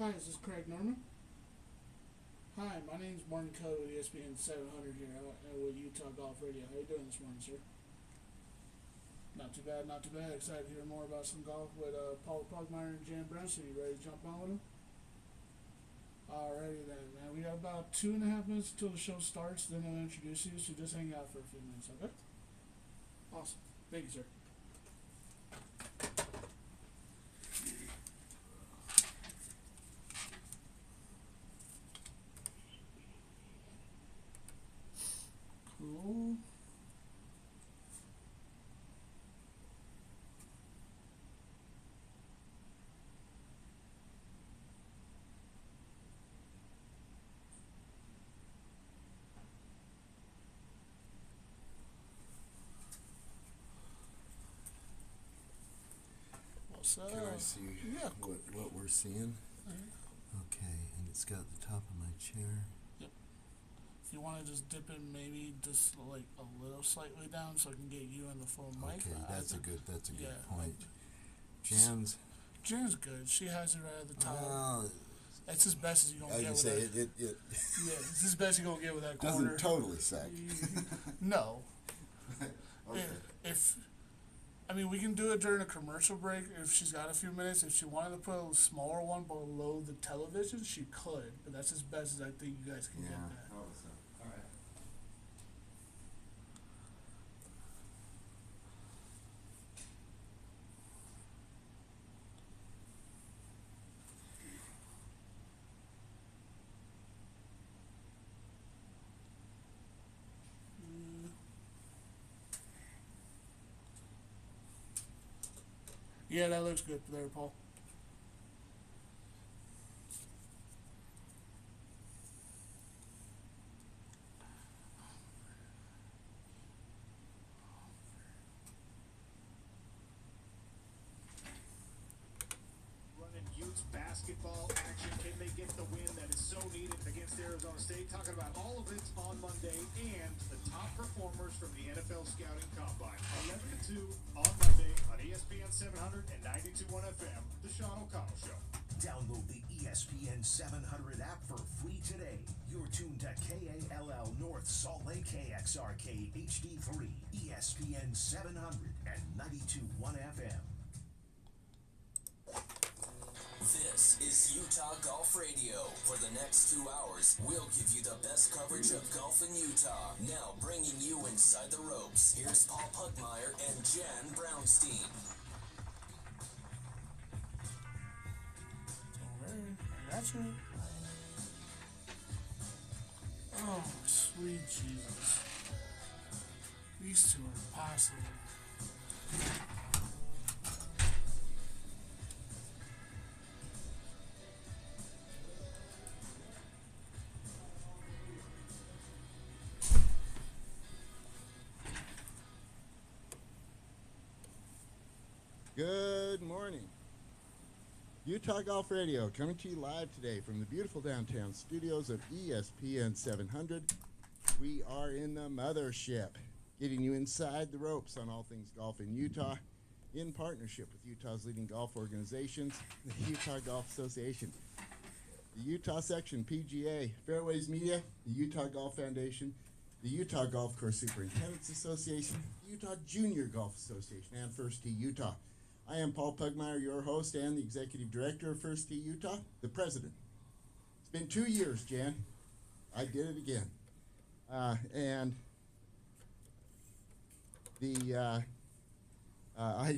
Hi, is this Craig Norman? Hi, my name's Martin Coe with ESPN 700 here with Utah Golf Radio. How you doing this morning, sir? Not too bad, not too bad. Excited to hear more about some golf with Paul Pugmire and Jan Brownstein. You ready to jump on with them? Alrighty then, man. We got about 2.5 minutes until the show starts. Then I'll introduce you, so just hang out for a few minutes, okay? Awesome. Thank you, sir. Cool. What's up? Can I see Yeah, what we're seeing? Okay, and it's got the top of my chair. Yep. If you want to just dip it maybe just like a little slightly down so I can get you in the full mic. Okay, that's a good yeah. point. Jan's Jan's good. She has it right at the top. It's as best as you're going to get with say that. it Yeah, it's as best you're going to get with that corner. doesn't totally suck. No. Okay. We can do it during a commercial break if she's got a few minutes. If she wanted to put a smaller one below the television, she could. But that's as best as I think you guys can get that. Oh, so, all right. Yeah, that looks good there, Paul. Running Utes basketball action. Can they get the win that is so needed against Arizona State? Talking about all of it on Monday and the top performers from the NFL Scouting Combine. 11 to 2 on Monday on ESPN 700 and 92.1 FM, The Sean O'Connell Show. Download the ESPN 700 app for free today. You're tuned to KALL North Salt Lake KXRK HD3, ESPN 700 and 92.1 FM. This is Utah Golf Radio. For the next 2 hours, we'll give you the best coverage of golf in Utah. Now bringing you inside the ropes. Here's Paul Pugmire and Jan Brownstein. I got you. Oh, sweet Jesus. These two are impossible. Good morning. Utah Golf Radio coming to you live today from the beautiful downtown studios of ESPN 700. We are in the mothership, getting you inside the ropes on all things golf in Utah in partnership with Utah's leading golf organizations, the Utah Golf Association, the Utah Section PGA, Fairways Media, the Utah Golf Foundation, the Utah Golf Course Superintendents Association, the Utah Junior Golf Association, and First Tee Utah. I am Paul Pugmire, your host and the executive director of First Tee Utah, the president. It's been 2 years, Jan. I did it again. And the I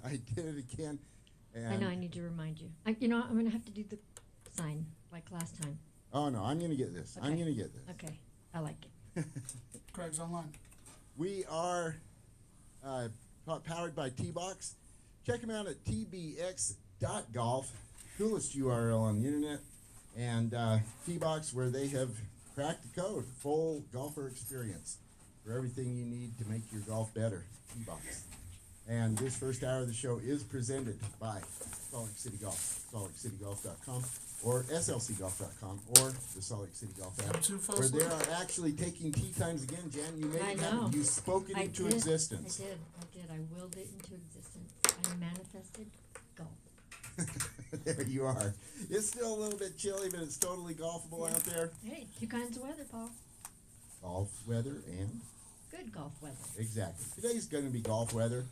I did it again. And I know, I need to remind you. I'm going to have to do the sign like last time. Oh, no, I'm going to get this. Okay. I'm going to get this. Okay, I like it. Craig's online. We are powered by T-Box. Check them out at tbx.golf, coolest URL on the internet, and T-Box, where they have cracked the code, full golfer experience for everything you need to make your golf better. T-Box. And this first hour of the show is presented by Salt Lake City Golf, saltlakeCityGolf.com, or slcgolf.com, or the Salt Lake City Golf app, where they are actually taking tee times again. Jan, you made I it know. happen. You spoke it into existence. I did. I willed it into existence. I manifested golf. There you are. It's still a little bit chilly, but it's totally golfable out there. Hey, two kinds of weather, Paul. Golf weather and Good golf weather. exactly. Today's going to be golf weather.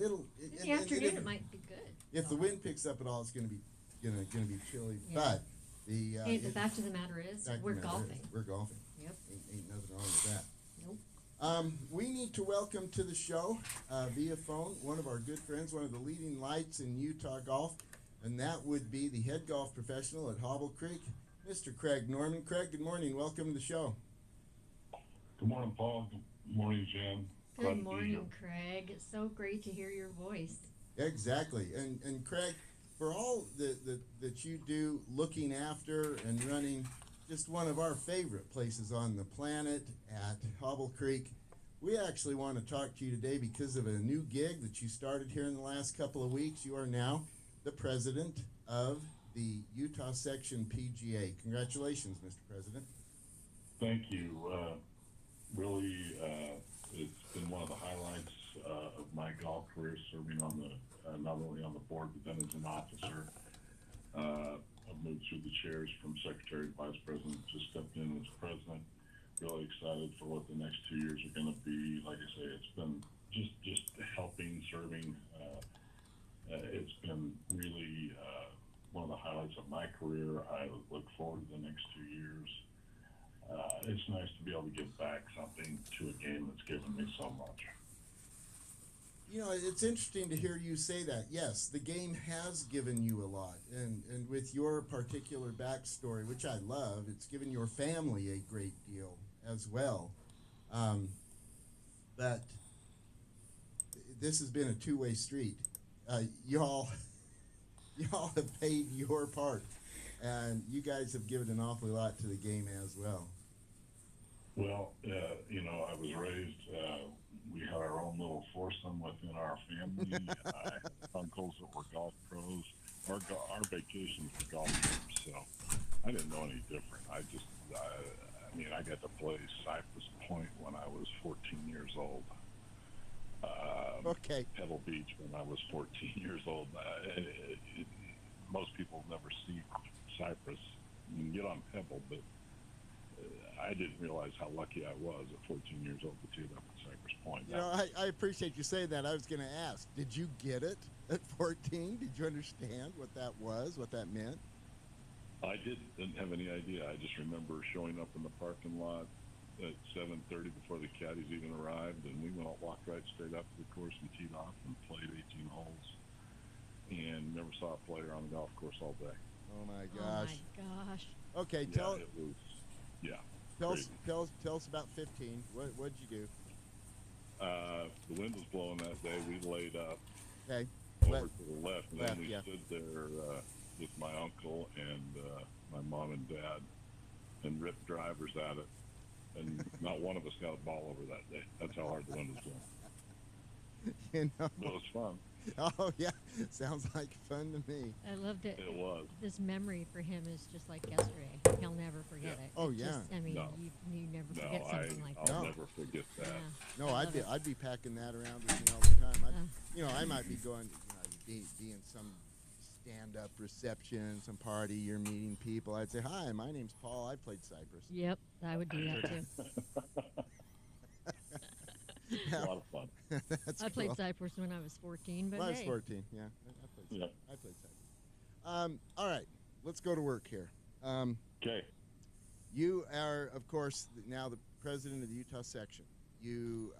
It'll In the afternoon, it might be good. if the wind picks up at all, it's going to be going to be chilly. Yeah. But the Hey, the fact of the matter is, we're golfing. We're golfing. Yep. Ain't nothing wrong with that. Nope. We need to welcome to the show via phone one of our good friends, one of the leading lights in Utah golf, and that would be the head golf professional at Hobble Creek, Mr. Craig Norman. Craig, good morning. Welcome to the show. Good morning, Paul. Good morning, Jen. Glad Good to be morning, here. Craig. It's so great to hear your voice. Exactly. And Craig, for all that you do looking after and running just one of our favorite places on the planet at Hobble Creek, we actually want to talk to you today because of a new gig that you started here in the last couple of weeks. You are now the president of the Utah Section PGA. Congratulations, Mr. President. Thank you. Really, it's been one of the highlights of my golf career, serving on the not only on the board but then as an officer. I've moved through the chairs from secretary to vice president, just stepped in as president. Really excited for what the next 2 years are going to be. Like I say, it's been just helping, serving. It's been really one of the highlights of my career. I look forward to the next 2 years. It's nice to be able to give back something to a game that's given me so much. You know, it's interesting to hear you say that. Yes, the game has given you a lot. And with your particular backstory, which I love, it's given your family a great deal as well. But this has been a two-way street. Y'all have paid your part, and you guys have given an awfully lot to the game as well. Well, I was raised, we had our own little foursome within our family. I had uncles that were golf pros. Our vacations were golf trips, so I didn't know any different. I got to play Cypress Point when I was 14 years old. Okay. Pebble Beach when I was 14 years old. Most people never see Cypress. You can get on Pebble, but I didn't realize how lucky I was at 14 years old to tee it up at Cypress Point. You know, I appreciate you saying that. I was going to ask, did you get it at 14? Did you understand what that was, what that meant? I didn't have any idea. I just remember showing up in the parking lot at 7:30 before the caddies even arrived, and we walked right straight up to the course and teed off and played 18 holes, and never saw a player on the golf course all day. Oh my gosh. Oh my gosh. Okay, Crazy. tell us about 15. What'd you do? The wind was blowing that day. We laid up Okay. over to the left, and then we yeah. stood there with my uncle and my mom and dad and ripped drivers at it. And not one of us got a ball over that day. That's how hard the wind was blowing. You know. It was fun. Oh yeah, sounds like fun to me. I loved it. It was. This memory for him is just like yesterday. He'll never forget it. Oh, It yeah. just, I mean, No. you never forget something like that. I'll No. never forget that. Yeah. No, I I'd love be it. I'd be packing that around with me all the time. I might be going, be in some stand-up reception, some party. You're meeting people. I'd say, "Hi, my name's Paul. I played Cypress." Yep, I would do that too. A lot of fun. That's I played cool. Cypress when I was 14, but Well, I was hey. 14. Yeah, I played. Yeah. I played Cypress. All right, let's go to work here. Okay. You are, of course, now the president of the Utah section. You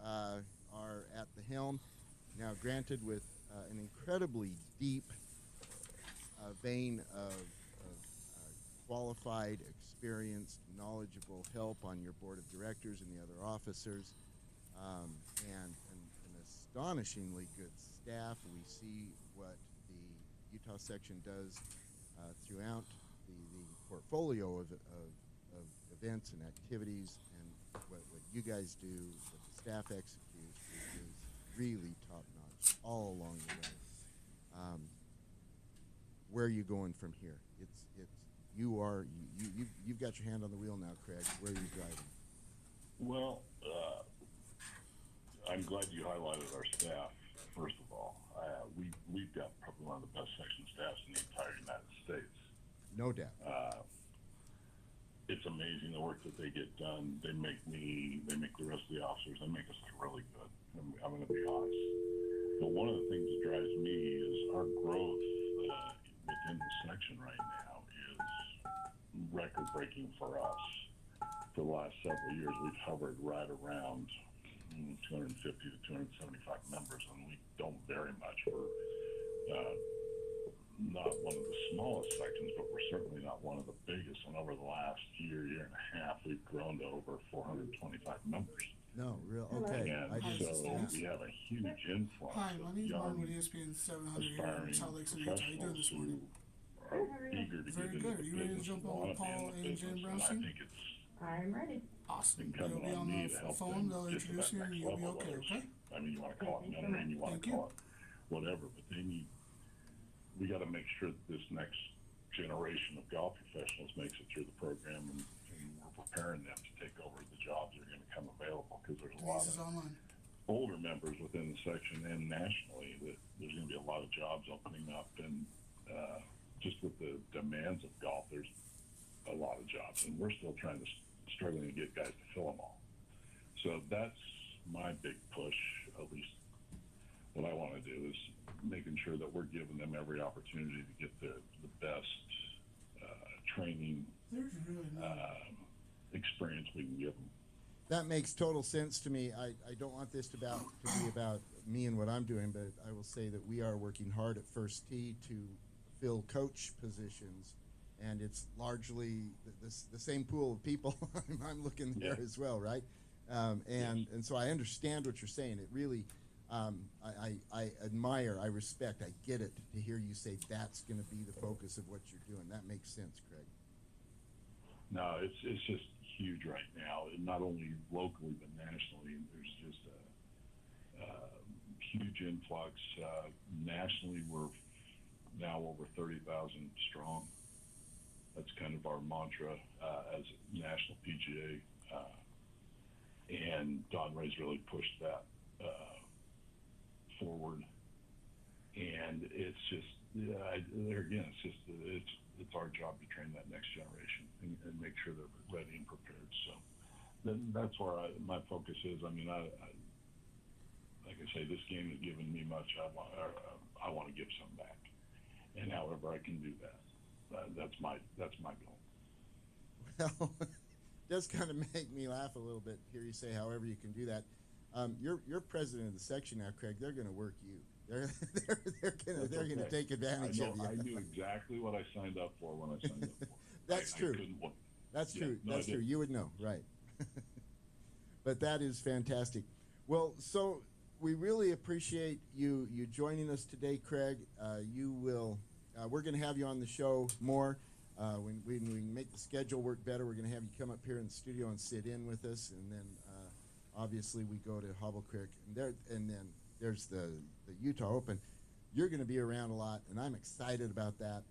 are at the helm now, granted with an incredibly deep vein of qualified, experienced, knowledgeable help on your board of directors and the other officers, and an astonishingly good staff. We see what the Utah section does throughout the portfolio of events and activities, and what you guys do, what the staff executes is really top notch all along the way. Where are you going from here? You've got your hand on the wheel now, Craig. Where are you driving? Well, I'm glad you highlighted our staff, first of all. we've got probably one of the best section staffs in the entire United States. No doubt. It's amazing the work that they get done. They make the rest of the officers, they make us look really good. I'm going to be honest. But one of the things that drives me is our growth within the section right now is record breaking for us. For the last several years, we've hovered right around 250 to 275 members, and we don't vary much. We're not one of the smallest sections, but we're certainly not one of the biggest. And over the last year and a half, we've grown to over 425 members. No, real okay. And I didn't so see that. we have a huge influx Hi, my of name's Martin young, with ESPN 700 here in aspiring Salt Lake City, Utah. How you doing professionals this morning? who are eager to Very get into good. the Are you ready to business jump and on want with to be in Paul the and Jen business. And I Brownstein? think it's I'm ready. Awesome. incumbent They'll be on on me the to help phone. them They'll get to introduce that you, and next you'll be level. okay, Whether okay? I mean, you want to call it mentoring, you want Thank to you. call it whatever, but we got to make sure that this next generation of golf professionals makes it through the program, and we're preparing them to take over the jobs that are going to come available, because there's a lot This is of online. older members within the section and nationally that there's going to be a lot of jobs opening up, and just with the demands of golf, there's a lot of jobs, and we're still struggling to get guys to fill them all. So that's my big push. At least what I want to do is making sure that we're giving them every opportunity to get the best training There's really no. experience we can give them. That makes total sense to me. I don't want this to be about me and what I'm doing, but I will say that we are working hard at First Tee to fill coach positions, and it's largely the same pool of people. I'm looking there as well, right? And so I understand what you're saying. It really, I admire, I respect, I get it to hear you say that's going to be the focus of what you're doing. That makes sense, Craig. No, it's just huge right now, and not only locally but nationally. There's just a huge influx. Nationally, we're now over 30,000 strong. That's kind of our mantra as National PGA, and Don Ray's really pushed that forward. And it's just there again, it's our job to train that next generation and make sure they're ready and prepared. So then that's where my focus is. I mean, I like I say, this game has given me much. I want to give some back, and however I can do that, that's my goal. Well, it does kind of make me laugh a little bit. Hear you say, however you can do that. You're president of the section now, Craig. They're going to work you. They're going to take advantage of you. I knew exactly what I signed up for when I signed up for it. That's true. That's true. That's true. You would know, right? But that is fantastic. Well, so we really appreciate you joining us today, Craig. We're going to have you on the show more. When we make the schedule work better, we're going to have you come up here in the studio and sit in with us, and then obviously we go to Hobble Creek, and then there's the Utah Open. You're going to be around a lot, and I'm excited about that.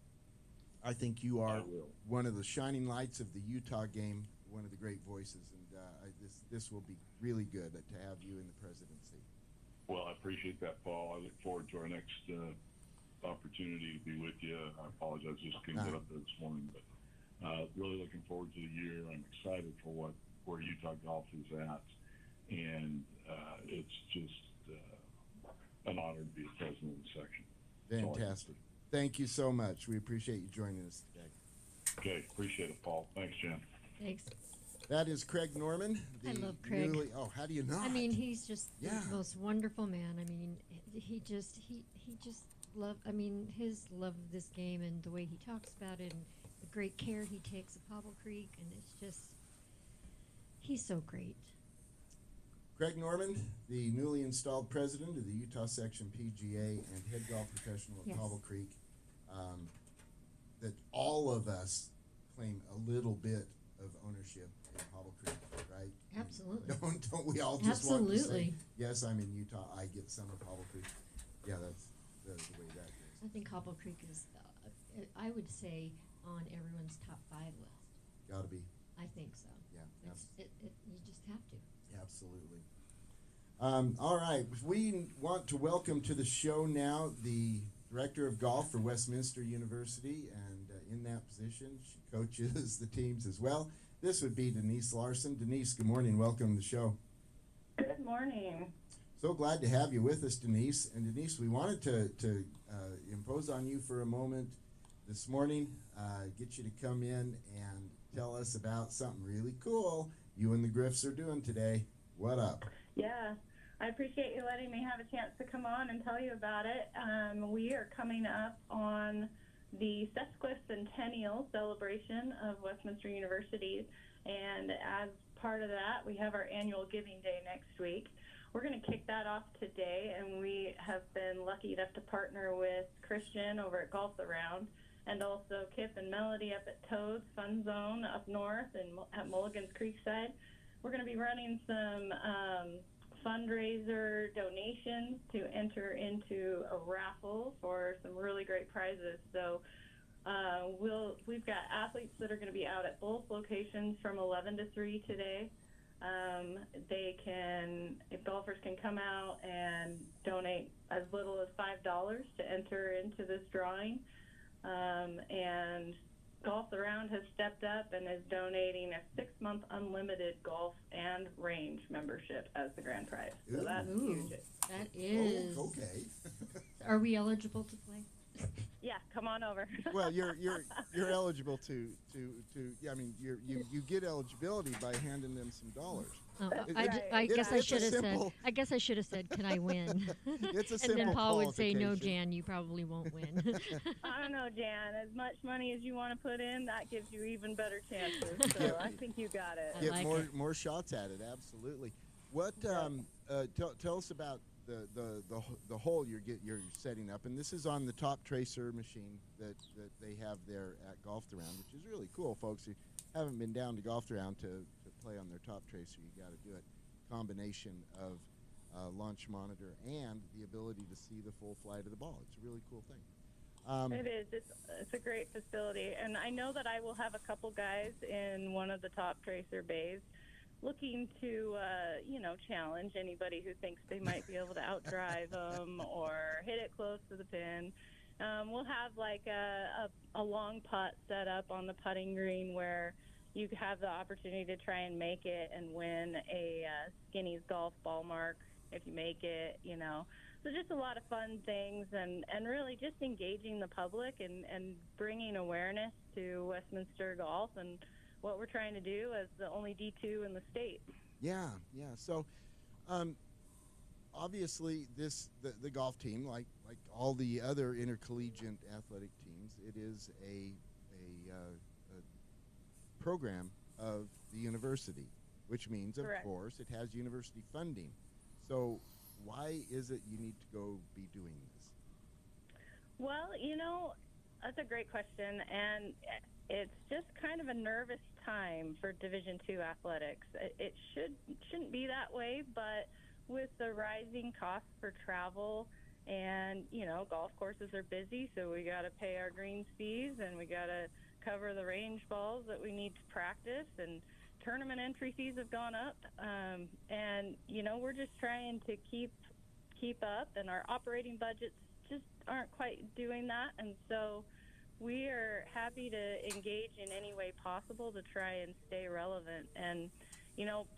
I think you are one of the shining lights of the Utah game, one of the great voices, and this will be really good to have you in the presidency. Well, I appreciate that, Paul. I look forward to our next opportunity to be with you. I apologize, just couldn't get up there this morning, but really looking forward to the year. I'm excited for where Utah golf is at, and it's just an honor to be the president of the section. Fantastic. Thank you so much. We appreciate you joining us today. Okay, appreciate it, Paul. Thanks, Jen. Thanks. That is Craig Norman. I love Craig. How do you not? I mean, he's just Yeah. the most wonderful man. I mean, he just love. I mean, his love of this game and the way he talks about it and the great care he takes of Hobble Creek, and it's just he's so great. Craig Norman, the newly installed president of the Utah Section PGA and head golf professional at Yes. Hobble Creek. That all of us claim a little bit of ownership in Hobble Creek, right? Absolutely. Don't we all just want to say, Absolutely. yes, I'm in Utah, I get some of Hobble Creek? Yeah, that's the way that goes. I think Hobble Creek is, I would say, on everyone's top 5 list. Gotta be. I think so. Yeah, You just have to. absolutely. All right, we want to welcome to the show now the director of golf for Westminster University, and in that position, she coaches the teams as well. This would be Denise Larson. Denise, good morning. Welcome to the show. Good morning. So glad to have you with us, Denise. And Denise, we wanted to impose on you for a moment this morning, get you to come in and tell us about something really cool you and the Griffs are doing today. What up? Yeah, I appreciate you letting me have a chance to come on and tell you about it. We are coming up on the sesquicentennial celebration of Westminster University, and as part of that, we have our annual Giving Day next week. We're going to kick that off today, and we have been lucky enough to partner with Christian over at Golf Around, and also Kip and Melody up at Toads Fun Zone up north and at Mulligan's Creekside. We're going to be running some fundraiser donations to enter into a raffle for some really great prizes. So we've got athletes that are going to be out at both locations from 11 to 3 today. If golfers can come out and donate as little as $5 to enter into this drawing. And Golf Around has stepped up and is donating a 6-month unlimited golf and range membership as the grand prize. So that's huge. That is. Oh, okay. Are we eligible to play? Yeah, come on over. Well, you're eligible to yeah. I mean, you get eligibility by handing them some dollars. Oh, It- I it- guess I it's a should have said. simple- I guess I should have said, "Can I win?" It's a And simple then Paul would say, "No, qualification. Jan, you probably won't win." I don't know, Jan. As much money as you want to put in, that gives you even better chances. So I think you got it. I Get like more it. more shots at it. Absolutely. What? Tell us about the hole you're setting up, and this is on the Top Tracer machine that they have there at Golf Around, which is really cool, folks. If you haven't been down to Golf Around to play on their Top Tracer, you got to do it. Combination of launch monitor and the ability to see the full flight of the ball. It's a really cool thing. It is. It's a great facility, and I know that I will have a couple guys in one of the Top Tracer bays looking to, challenge anybody who thinks they might be able to outdrive them or hit it close to the pin. We'll have like a long putt set up on the putting green where you have the opportunity to try and make it and win a Skinny's golf ball mark if you make it, So just a lot of fun things and really just engaging the public and bringing awareness to Westminster golf and what we're trying to do as the only D2 in the state. Yeah. So, obviously, the golf team, like all the other intercollegiate athletic teams, it is a program of the university, which means, of Correct. course, it has university funding. So, why is it you need to go be doing this? Well, that's a great question, and it's just kind of a nervous time for Division II athletics. It shouldn't be that way, but with the rising costs for travel and, golf courses are busy, so we got to pay our greens fees and we got to cover the range balls that we need to practice, and tournament entry fees have gone up. And, we're just trying to keep up, and our operating budgets just aren't quite doing that. And so we are happy to engage in any way possible to try and stay relevant. And,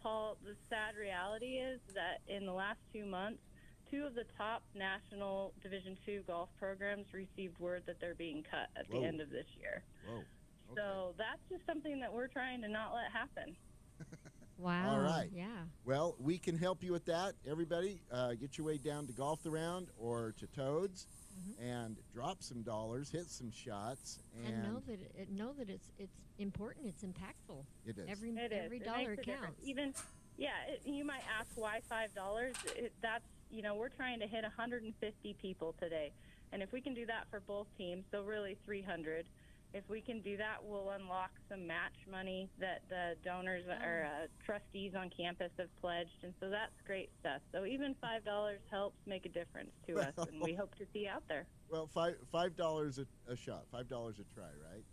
Paul, the sad reality is that in the last 2 months, 2 of the top national Division II golf programs received word that they're being cut at the end of this year. Whoa. Okay. So that's just something that we're trying to not let happen. Wow. All right. Yeah. Well, we can help you with that. Everybody, get your way down to Golf Around or to Toads and drop some dollars, hit some shots, And know that it's important. It's impactful. It is. It Every is. It dollar makes a difference. counts. Even, you might ask why $5. That's we're trying to hit 150 people today, and if we can do that for both teams, so really 300. If we can do that, we'll unlock some match money that the donors or trustees on campus have pledged, and so that's great stuff. So even $5 helps make a difference to us, and we hope to see you out there. Well, $5 a shot, $5 a try, right?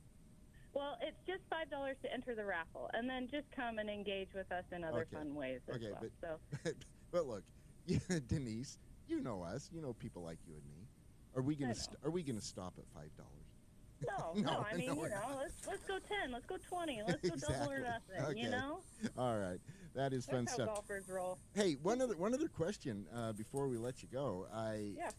Well, it's just $5 to enter the raffle, and then just come and engage with us in other Okay. fun ways as Okay, well. So but look, Yeah, Denise, you know us. You know people like you and me. Are we gonna Are we gonna stop at $5? No, I mean, we're not. let's go 10, let's go 20, let's go double or Exactly. nothing, Okay. All right, that is fun That's how stuff. golfers roll. Hey, one other question before we let you go. Yeah.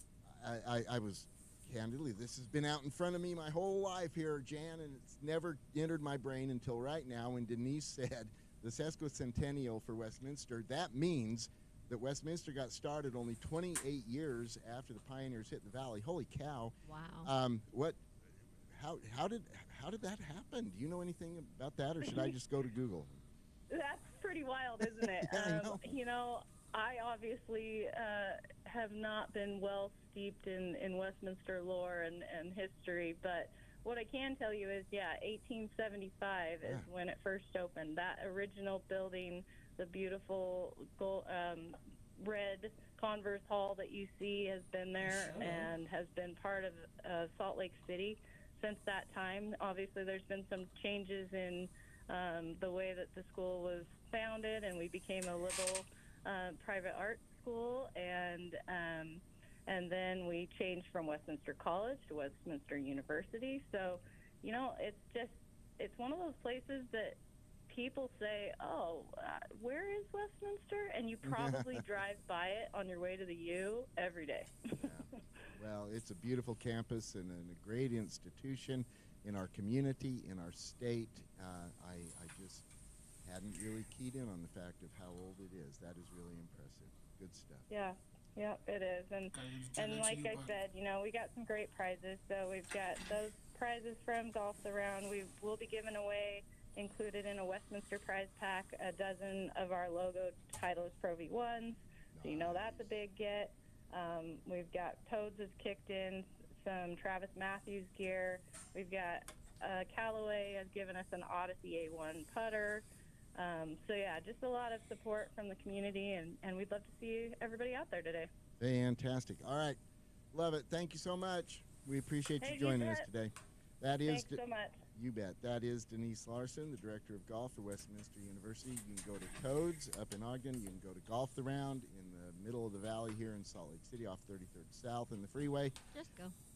I was candidly, this has been out in front of me my whole life here, Jan, and it's never entered my brain until right now when Denise said the sesquicentennial for Westminster. That means that Westminster got started only 28 years after the pioneers hit the valley. Holy cow! Wow. How did that happen? Do you know anything about that, or should I just go to Google? That's pretty wild, isn't it? Yeah, I know. I obviously have not been well steeped in Westminster lore and history, but what I can tell you is, 1875 is when it first opened. That original building, the beautiful red Converse Hall that you see, has been there and has been part of Salt Lake City since that time. Obviously, there's been some changes in the way that the school was founded, and we became a liberal private art school, and then we changed from Westminster College to Westminster University. So, it's one of those places that people say, where is Westminster? And you probably drive by it on your way to the U every day. Well, it's a beautiful campus and a great institution in our community, in our state. I just hadn't really keyed in on the fact of how old it is. That is really impressive. Good stuff. Yeah, it is. And like I said, we got some great prizes. So we've got those prizes from Golf the Round. We will be giving away, included in a Westminster prize pack, a dozen of our logo Titleist Pro V1s. So that's a big get. We've got Toads has kicked in some Travis Matthews gear. We've got Callaway has given us an Odyssey A1 putter. Just a lot of support from the community, and we'd love to see everybody out there today. Fantastic. All right. Love it. Thank you so much. We appreciate you joining us today. Thanks so much. You bet. That is Denise Larson, the Director of Golf for Westminster University. You can go to Toads up in Ogden. You can go to Golf the Round in the middle of the valley here in Salt Lake City off 33rd South in the freeway.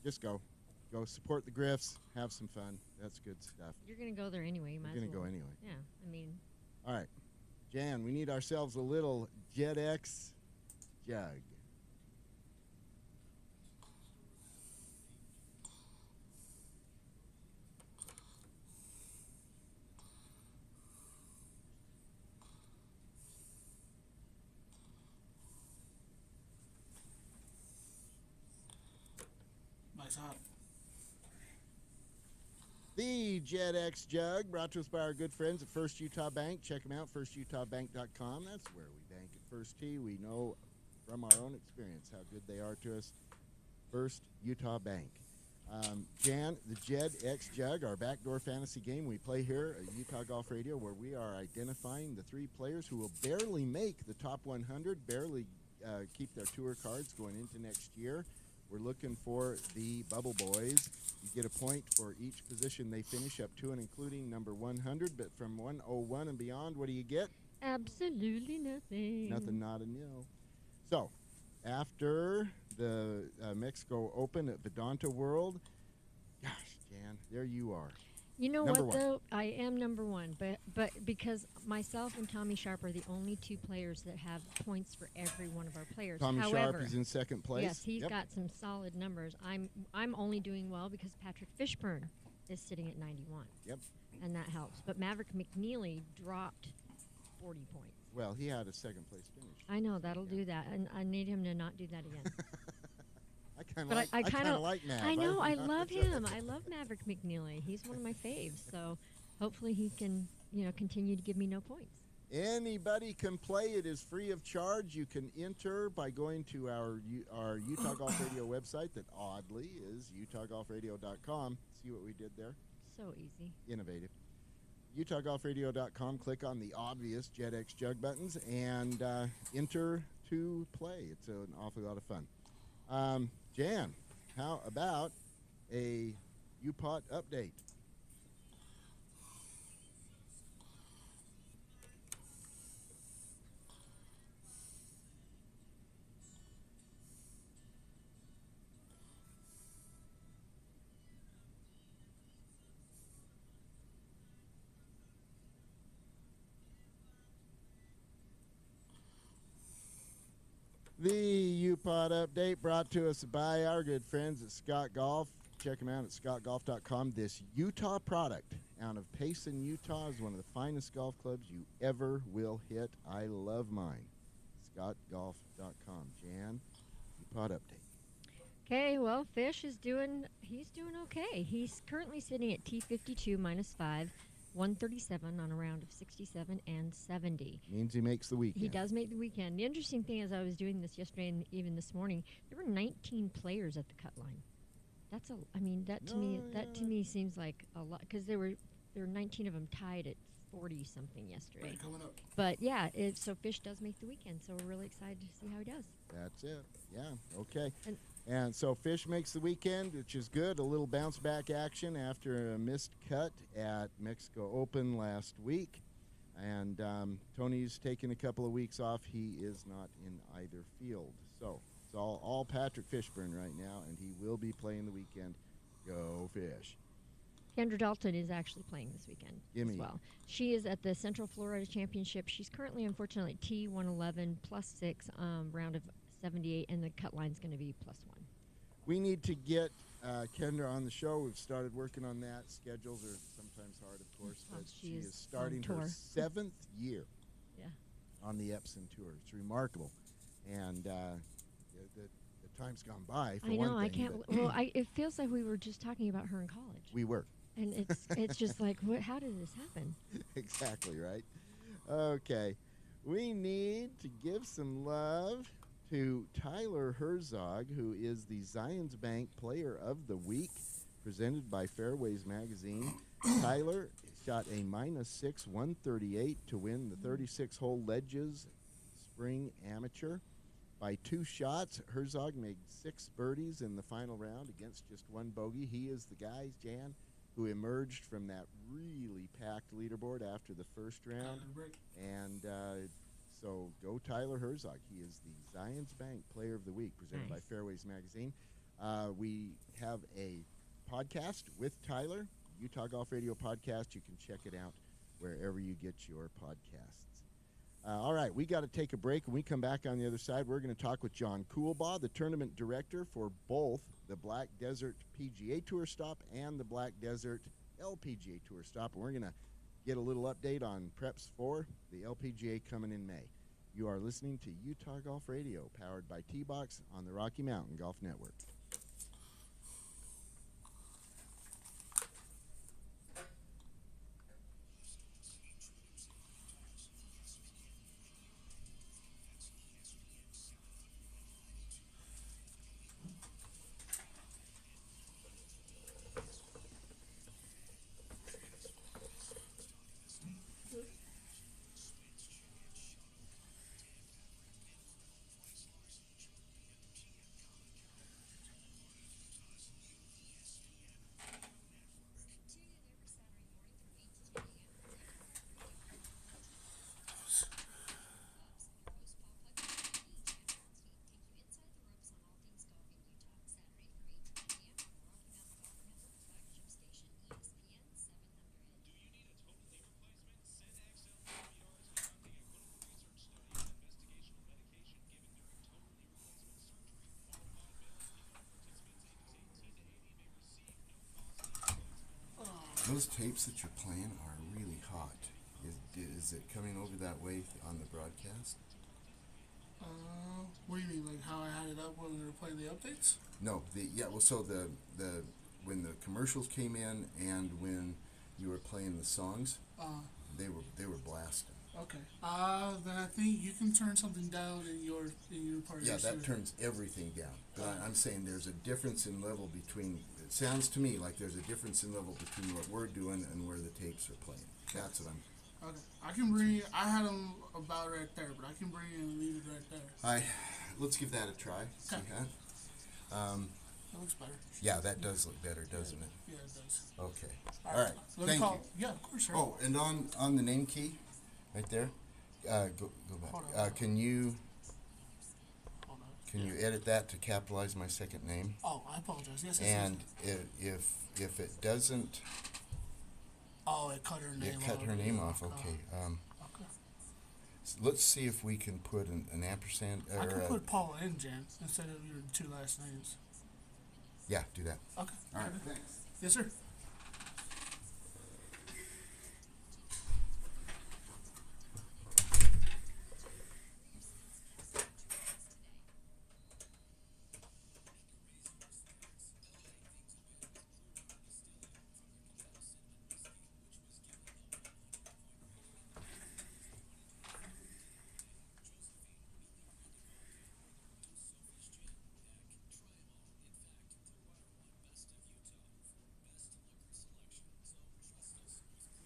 Just go. Go support the Griffs. Have some fun. That's good stuff. You're going to go there anyway. You might as well. You're going to go anyway. Yeah, All right. Jan, we need ourselves a little Jet X jug. Nice hot. The Jet X Jug, brought to us by our good friends at First Utah Bank. Check them out, firstutahbank.com. That's where we bank at First Tee. We know from our own experience how good they are to us. First Utah Bank. Jan, the Jet X Jug, our backdoor fantasy game we play here at Utah Golf Radio, where we are identifying the 3 players who will barely make the top 100, barely keep their tour cards going into next year. We're looking for the Bubble Boys. You get a point for each position they finish up to and including number 100, but from 101 and beyond, what do you get? Absolutely nothing. Nothing, not a nil. So, after the Mexico Open at Vedanta World, gosh, Jan, there you are. You know Number what, one. though? I am number one, but because myself and Tommy Sharp are the only 2 players that have points for every one of our players. Tommy However, Sharp is in second place. yes, he's got some solid numbers. I'm only doing well because Patrick Fishburne is sitting at 91. Yep. And that helps. But Maverick McNeely dropped 40 points. Well, he had a second place finish. I know, that'll do that, and I need him to not do that again. I kind of like Mav. I know, I love him. I love Maverick McNeely. He's one of my faves. So hopefully he can, continue to give me no points. Anybody can play. It is free of charge. You can enter by going to our Utah Golf Radio website that oddly is utahgolfradio.com. See what we did there? So easy. Innovative. utahgolfradio.com. Click on the obvious Jet X Jug buttons and enter to play. It's an awful lot of fun. Jan, how about a UPOT update? The UPod update brought to us by our good friends at Scott Golf. Check them out at scottgolf.com. This Utah product out of Payson, Utah is one of the finest golf clubs you ever will hit. I love mine. scottgolf.com. Jan, UPod update. Okay, well, Fish is doing okay. He's currently sitting at T52 -5, 137 on a round of 67 and 70. Means he makes the weekend. He does make the weekend. The interesting thing is, I was doing this yesterday and even this morning, there were 19 players at the cut line. That to me seems like a lot, because there were 19 of them tied at 40 something yesterday. Right, coming up. But yeah, so Fish does make the weekend, so we're really excited to see how he does. That's it. Yeah, okay. And And so Fish makes the weekend, which is good. A little bounce back action after a missed cut at Mexico Open last week. And Tony's taken a couple of weeks off. He is not in either field. So it's all Patrick Fishburne right now, and he will be playing the weekend. Go Fish. Kendra Dalton is actually playing this weekend Gimme. as well. She is at the Central Florida Championship. She's currently, unfortunately, T111 +6, round of 78, and the cut line's going to be +1. We need to get Kendra on the show. We've started working on that. Schedules are sometimes hard, of course, but she is starting her 7th year Yeah. on the Epson Tour. It's remarkable. And the time's gone by, for I know. one thing. I can't. Well, it feels like we were just talking about her in college. We were. And it's just like, how did this happen? Exactly, right? Okay. We need to give some love to Tyler Herzog, who is the Zions Bank Player of the Week, presented by Fairways Magazine. Tyler shot a -6, 138 to win the 36-hole Ledges Spring Amateur. By 2 shots, Herzog made 6 birdies in the final round against just 1 bogey. He is the guy, Jan, who emerged from that really packed leaderboard after the first round. And so go Tyler Herzog. He is the Zions Bank Player of the Week, presented by Fairways Magazine. We have a podcast with Tyler, Utah Golf Radio podcast. You can check it out wherever you get your podcasts. All right, we got to take a break. When we come back on the other side, we're going to talk with John Coolbaugh, the tournament director for both the Black Desert PGA Tour stop and the Black Desert LPGA Tour stop. And we're going to get a little update on preps for the LPGA coming in May. You are listening to Utah Golf Radio, powered by T-Box on the Rocky Mountain Golf Network. Those tapes that you're playing are really hot. Is it coming over that way on the broadcast? What do you mean, like how I had it up when we were playing the updates? No, so the when the commercials came in and when you were playing the songs, they were blasting. Okay. Then I think you can turn something down in your part of Yeah, your that series. turns everything down. But I'm saying there's a difference in level between. It sounds to me like there's a difference in level between what we're doing and where the tapes are playing. That's what I'm. Okay. I can bring. I had them about right there, but I can bring it and leave it right there. Let's give that a try. See Okay. how? That looks better. Yeah, that does look better, doesn't it? Yeah, it does. Okay. All right. Let me Thank call. you. Yeah, of course, sir. Oh, and on the name key, right there. Go back. Hold on. Can you Hold on. can you edit that to capitalize my second name? Oh, I apologize. Yes, And if it doesn't, oh, it cut her name. it cut her name off. Okay. Okay. Let's see if we can put an ampersand. I Or could put Paul and Jan instead of your two last names. yeah, do that. Okay. All right. Okay. Thanks. Yes, sir.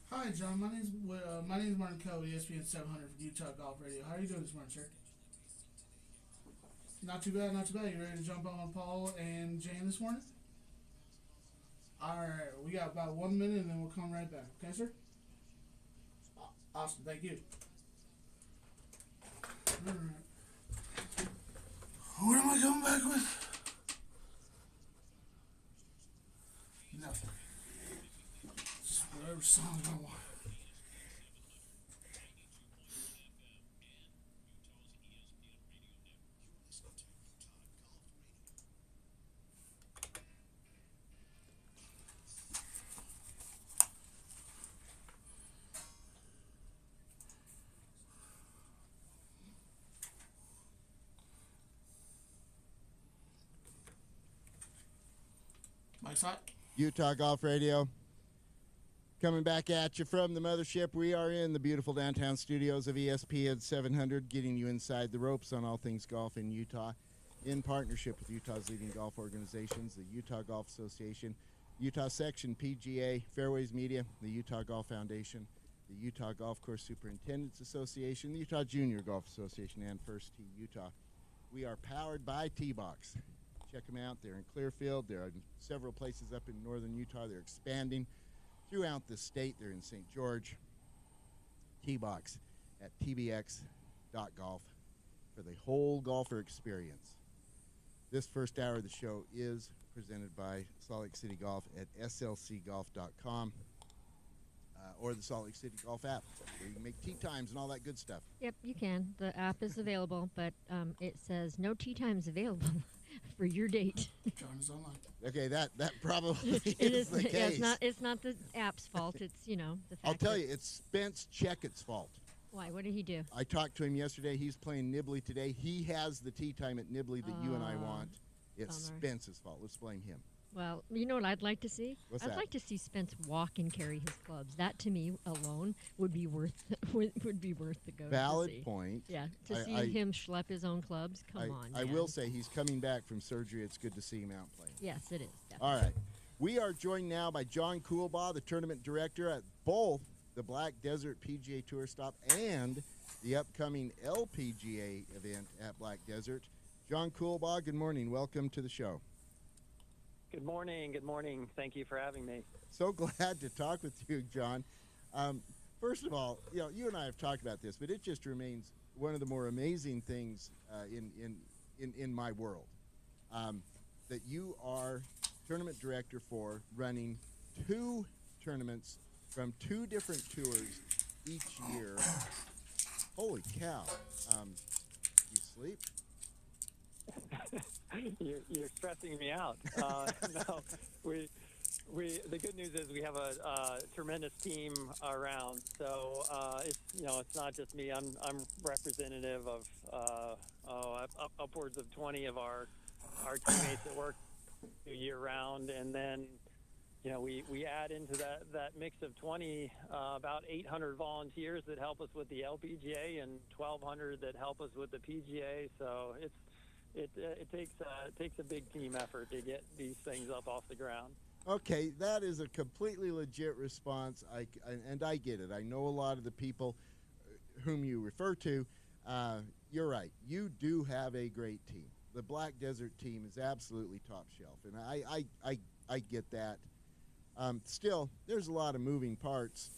Hi, John. My name's Martin Covey, ESPN 700 for Utah Golf Radio. How are you doing this morning, sir? Not too bad, not too bad. You ready to jump on Paul and Jan this morning? All right, we got about 1 minute, and then we'll come right back. Okay, sir? Awesome, thank you. All right. What am I coming back with? Nothing. Just whatever song I want. Mike's hot. Utah Golf Radio. Coming back at you from the mothership. We are in the beautiful downtown studios of ESPN 700, getting you inside the ropes on all things golf in Utah, in partnership with Utah's leading golf organizations, the Utah Golf Association, Utah Section PGA, Fairways Media, the Utah Golf Foundation, the Utah Golf Course Superintendents Association, the Utah Junior Golf Association, and First Tee Utah. We are powered by T-Box. Check them out. They're in Clearfield. They're in several places up in northern Utah. They're expanding throughout the state. They're in St. George. T-Box at tbx.golf for the whole golfer experience. This first hour of the show is presented by Salt Lake City Golf at slcgolf.com or the Salt Lake City Golf app, where you can make tee times and all that good stuff. Yep, you can. The app is available, but it says no tee times available for your date. John is online. Okay, that probably It is the yeah, case. it's not the app's fault. It's the fact. I'll tell that- you, it's Spence Checkett's fault. Why? What did he do? I talked to him yesterday. He's playing Nibley today. He has the tee time at Nibley that you and I want. It's bummer. Spence's fault. Let's blame him. Well, you know what I'd like to see? What's I'd that? like to see Spence walk and carry his clubs. That to me alone would be worth would be worth the go. Valid to see. point. Yeah, to see I- him schlep his own clubs. Come on. I man. will say he's coming back from surgery. It's good to see him out playing. Yes, it is. Definitely. All right. We are joined now by John Coolbaugh, the tournament director at both the Black Desert PGA Tour Stop and the upcoming LPGA event at Black Desert. John Coolbaugh, good morning. Welcome to the show. Good morning. Good morning. Thank you for having me. So glad to talk with you, John. First of all, you and I have talked about this, but it just remains one of the more amazing things in my world that you are tournament director for running two tournaments from two different tours each year. Holy cow! You sleep? You're stressing me out. No, the good news is we have a tremendous team around. So it's not just me. I'm representative of upwards of 20 of our teammates that work year round, and then we add into that mix of 20 about 800 volunteers that help us with the LPGA and 1,200 that help us with the PGA. So it takes a big team effort to get these things up off the ground. Okay, that is a completely legit response, and I get it. I know a lot of the people whom you refer to. You're right. You do have a great team. The Black Desert team is absolutely top shelf, and I get that. Still, there's a lot of moving parts.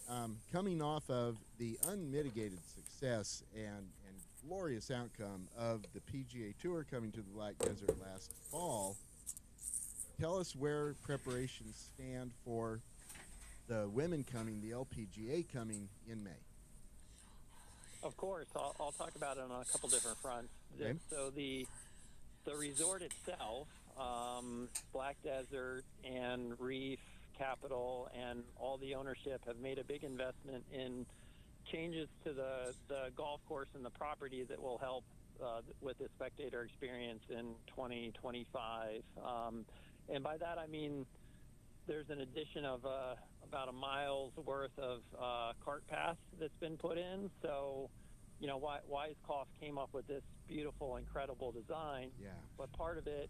Coming off of the unmitigated success and glorious outcome of the PGA Tour coming to the Black Desert last fall, tell us where preparations stand for the women coming, the LPGA coming in May. Of course, I'll talk about it on a couple different fronts. Okay. So the resort itself, Black Desert and Reef Capital and all the ownership have made a big investment in changes to the golf course and the property that will help with the spectator experience in 2025. And by that I mean there's an addition of about a mile's worth of cart path that's been put in. So, you know, Weiskopf came up with this beautiful, incredible design. Yeah. But part of it,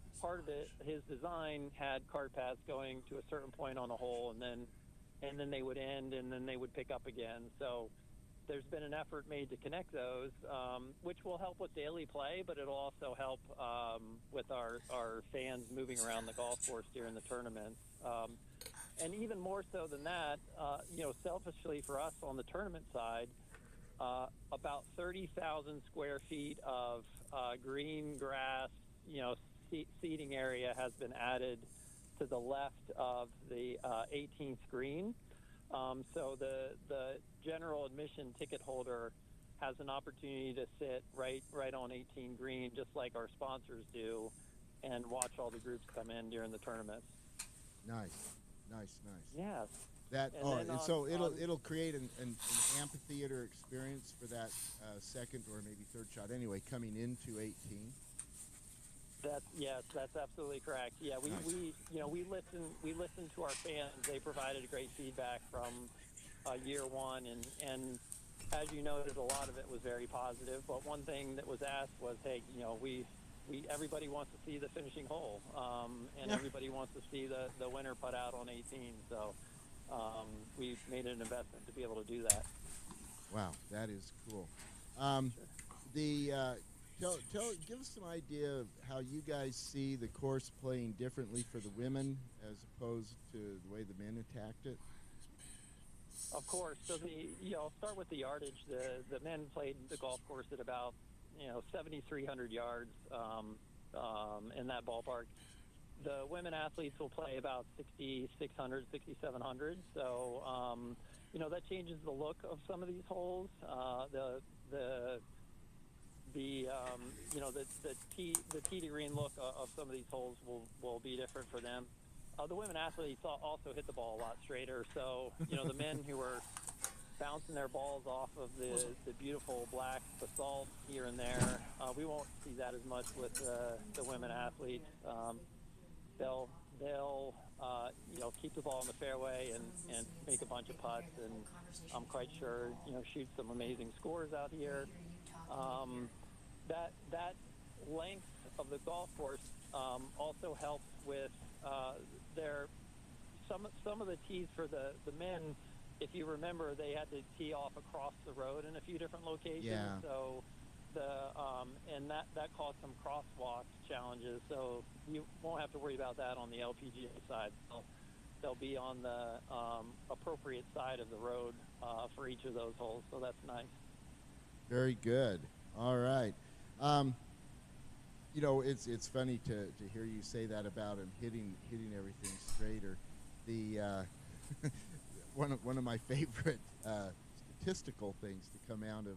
his design had cart paths going to a certain point on the hole, and then they would end, and then they would pick up again. So there's been an effort made to connect those, which will help with daily play, but it'll also help with our fans moving around the golf course during the tournament. And even more so than that, you know, selfishly for us on the tournament side, about 30,000 square feet of green grass, you know, seating area has been added to the left of the 18th green. So the general admission ticket holder has an opportunity to sit right on 18 green, just like our sponsors do, and watch all the groups come in during the tournaments. Nice. Yeah. That And then so on- it'll create an amphitheater experience for that second or maybe third shot anyway coming into 18. That's absolutely correct. Yeah, we listen to our fans. They provided great feedback from year one, and as you noted, a lot of it was very positive. But one thing that was asked was, hey, you know, we everybody wants to see the finishing hole, and everybody wants to see the winner putt out on 18. So we've made an investment to be able to do that. Wow, that is cool. Give us some idea of how you guys see the course playing differently for the women as opposed to the way the men attacked it. Of course. So I'll start with the yardage. The men played the golf course at about 7,300 yards in that ballpark. The women athletes will play about 6,600, 6,700. So that changes the look of some of these holes. The tee to green look of some of these holes will be different for them. The women athletes also hit the ball a lot straighter. So the men who are bouncing their balls off of the beautiful black basalt here and there, we won't see that as much with the women athletes. They'll keep the ball in the fairway and make a bunch of putts, and I'm quite sure shoot some amazing scores out here. That length of the golf course also helps with some of the tees for the men. If you remember, they had to tee off across the road in a few different locations. Yeah. So and that caused some crosswalk challenges. So you won't have to worry about that on the LPGA side. They'll be on the appropriate side of the road for each of those holes. So that's nice. Very good. All right. It's funny to hear you say that about him hitting everything straighter. The one of my favorite statistical things to come out of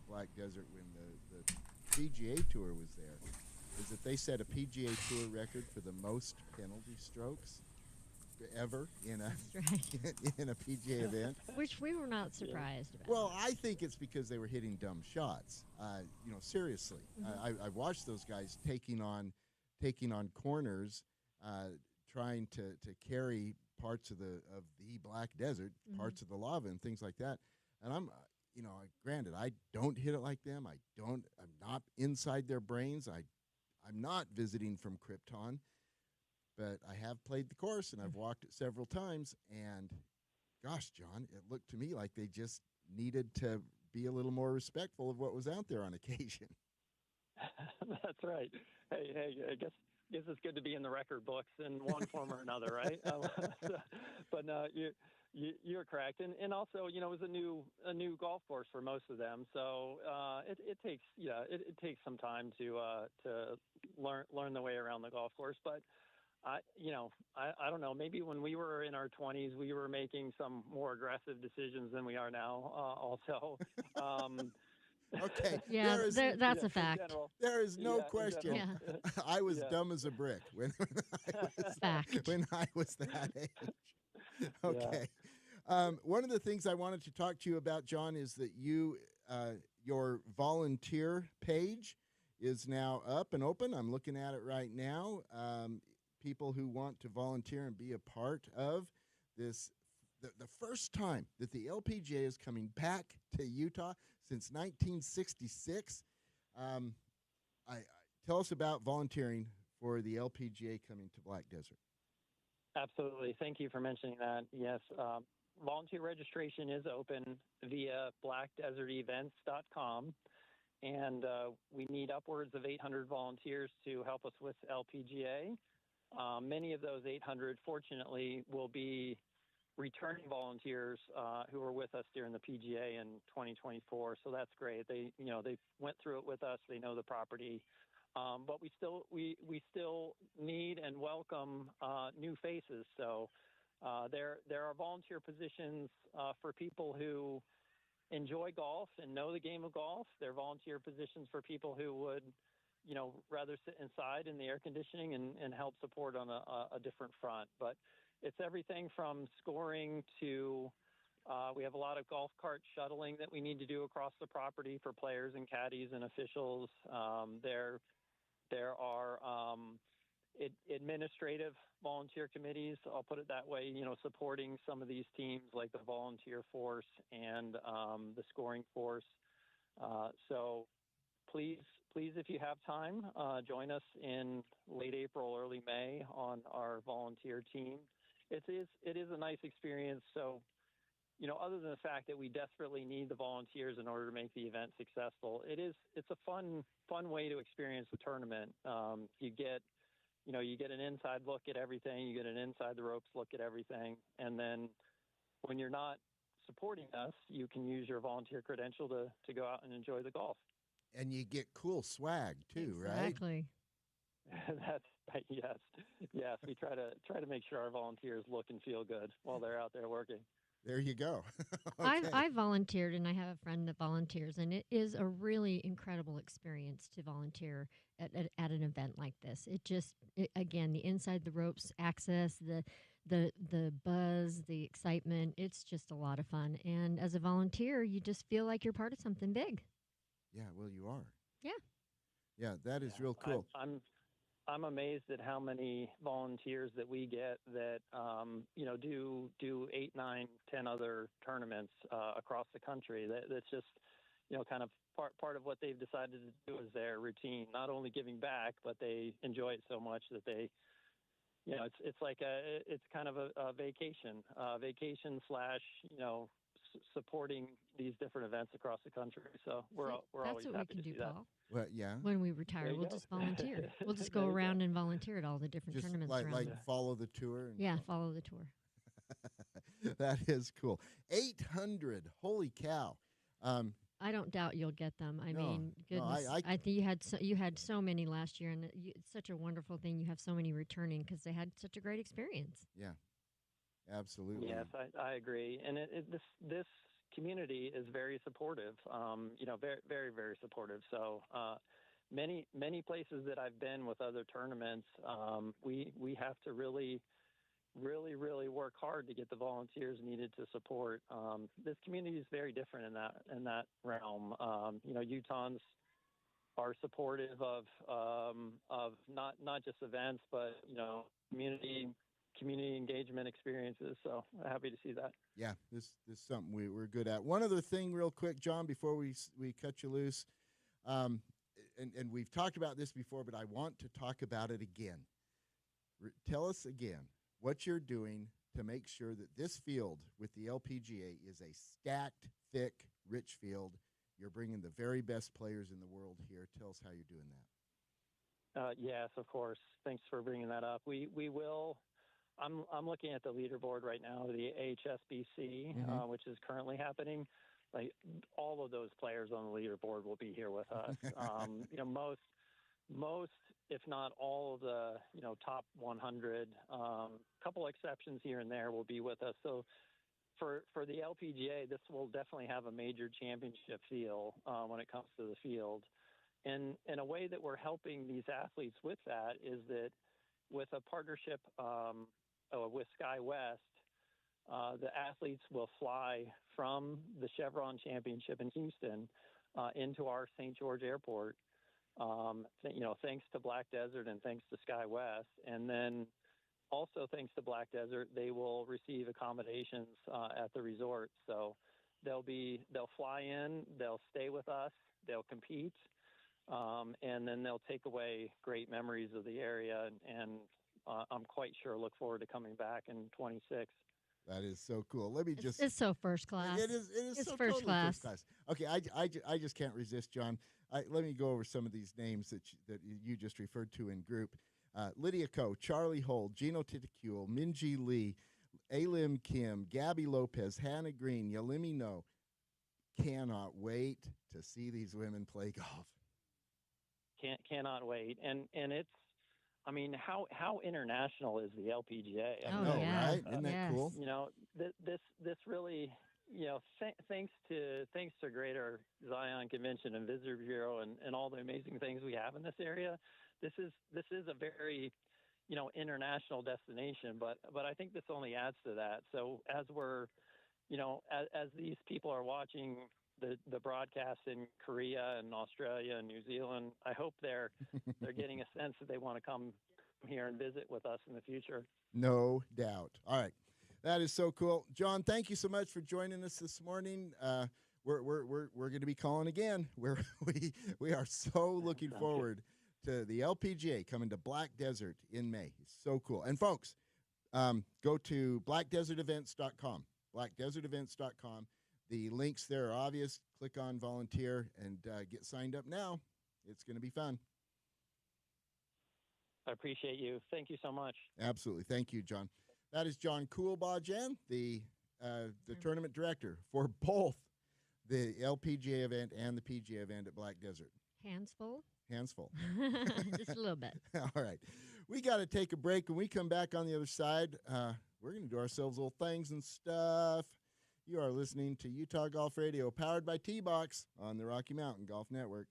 Black Desert when the PGA Tour was there is that they set a PGA Tour record for the most penalty strokes ever in a in a PGA event. Which we were not surprised about. Well, I think it's because they were hitting dumb shots. Seriously, I watched those guys taking on corners, trying to carry parts of the Black Desert, parts of the lava and things like that. And I'm, granted, I don't hit it like them. I'm not inside their brains. I'm not visiting from Krypton. But I have played the course, and I've walked it several times, and gosh, John, it looked to me like they just needed to be a little more respectful of what was out there on occasion. That's right. Hey, I guess it's good to be in the record books in one form or another, right? But no, you're correct, and also, it was a new golf course for most of them, so it takes some time to learn the way around the golf course, but. I don't know. Maybe when we were in our 20s, we were making some more aggressive decisions than we are now. Also, Okay. Yeah, there is, that's Yeah, a in fact. general. there is no Yeah, in question. Yeah, I was Yeah. dumb as a brick when, fact. when I was that age. Yeah. Okay. One of the things I wanted to talk to you about, John, is that your volunteer page is now up and open. I'm looking at it right now. People who want to volunteer and be a part of this, the first time that the LPGA is coming back to Utah since 1966. Tell us about volunteering for the LPGA coming to Black Desert. Absolutely. Thank you for mentioning that. Yes, volunteer registration is open via blackdesertevents.com, and we need upwards of 800 volunteers to help us with LPGA. Many of those 800, fortunately, will be returning volunteers who were with us during the PGA in 2024. So that's great. They went through it with us. They know the property. But we still need and welcome new faces. So there are volunteer positions for people who enjoy golf and know the game of golf. There are volunteer positions for people who would, rather sit inside in the air conditioning and help support on a different front. But it's everything from scoring to we have a lot of golf cart shuttling that we need to do across the property for players and caddies and officials. There are administrative volunteer committees, I'll put it that way, supporting some of these teams like the volunteer force and the scoring force. So please, if you have time, join us in late April, early May on our volunteer team. It is a nice experience. So, other than the fact that we desperately need the volunteers in order to make the event successful, it's a fun way to experience the tournament. You get an inside look at everything. You get an inside the ropes look at everything. And then when you're not supporting us, you can use your volunteer credential to go out and enjoy the golf. And you get cool swag too, right? Exactly. That's right. Yes. We try to make sure our volunteers look and feel good while they're out there working. There you go. Okay. I volunteered, and I have a friend that volunteers, and it is a really incredible experience to volunteer at an event like this. Again, the inside the ropes access, the buzz, the excitement. It's just a lot of fun, and as a volunteer, you just feel like you're part of something big. Yeah, well, you are. Yeah. Yeah, that is real cool. I'm amazed at how many volunteers that we get that do 8, 9, 10 other tournaments across the country. That's just kind of part of what they've decided to do is their routine. Not only giving back, but they enjoy it so much that they, it's like it's kind of a vacation / supporting these different events across the country. So we're always happy to see that. Paul. Well, yeah. When we retire, we'll just volunteer. We'll just go around and volunteer at all the different Just tournaments around. like follow the tour. Yeah, follow the tour. That is cool. 800. Holy cow. I don't doubt you'll get them. I mean, goodness, I I think you had so many last year, and it's such a wonderful thing. You have so many returning because they had such a great experience. Yeah, absolutely. Yes, I agree. And this community is very supportive. Very, very, very supportive. So many places that I've been with other tournaments, we have to really work hard to get the volunteers needed to support. This community is very different in that realm. Utahns are supportive of not just events, but community engagement experiences. So happy to see that. Yeah, this is something we're good at. One other thing real quick, John, before we cut you loose, and we've talked about this before, but I want to talk about it again. Tell us again what you're doing to make sure that this field with the LPGA is a stacked, thick, rich field. You're bringing the very best players in the world here. Tell us how you're doing that. Yes, of course. Thanks for bringing that up. We will. I'm looking at the leaderboard right now, the HSBC, which is currently happening. Like all of those players on the leaderboard will be here with us. Most, if not all of the, top 100, couple exceptions here and there will be with us. So for the LPGA, this will definitely have a major championship feel when it comes to the field. And in a way that we're helping these athletes with that is that with a partnership with SkyWest, the athletes will fly from the Chevron Championship in Houston into our St. George Airport, thanks to Black Desert and thanks to SkyWest. And then also thanks to Black Desert, they will receive accommodations at the resort. So they'll fly in, they'll stay with us, they'll compete, and then they'll take away great memories of the area. And I'm quite sure look forward to coming back in 26. That is so cool. Let me It's so first class. It is. It's so first totally class. First class. Okay, I just can't resist, John. Let me go over some of these names that you just referred to in group. Lydia Ko, Charlie Hold, Gino Titicule, Minji Lee, Alim Kim, Gabby Lopez, Hannah Green, Yalimi No. Cannot wait to see these women play golf. Cannot wait. And it's, I mean, how international is the LPGA? I know, yeah. right? Isn't that cool? You know, this really, thanks to Greater Zion Convention and Visitor Bureau and all the amazing things we have in this area, this is a very, international destination. But I think this only adds to that. So as we're, as these people are watching the broadcast in Korea and Australia and New Zealand, I hope they're getting a sense that they want to come here and visit with us in the future. No doubt. All right. That is so cool. John, thank you so much for joining us this morning. We're going to be calling again. We are so looking forward to the LPGA coming to Black Desert in May. It's so cool. And folks, go to blackdesertevents.com. blackdesertevents.com. The links there are obvious. Click on volunteer and get signed up now. It's going to be fun. I appreciate you. Thank you so much. Absolutely. Thank you, John. That is John Coolbajan, the tournament director for both the LPGA event and the PGA event at Black Desert. Hands full? Hands full. Just a little bit. All right. We got to take a break. When we come back on the other side, we're going to do ourselves little things and stuff. You are listening to Utah Golf Radio, powered by T-Box on the Rocky Mountain Golf Network.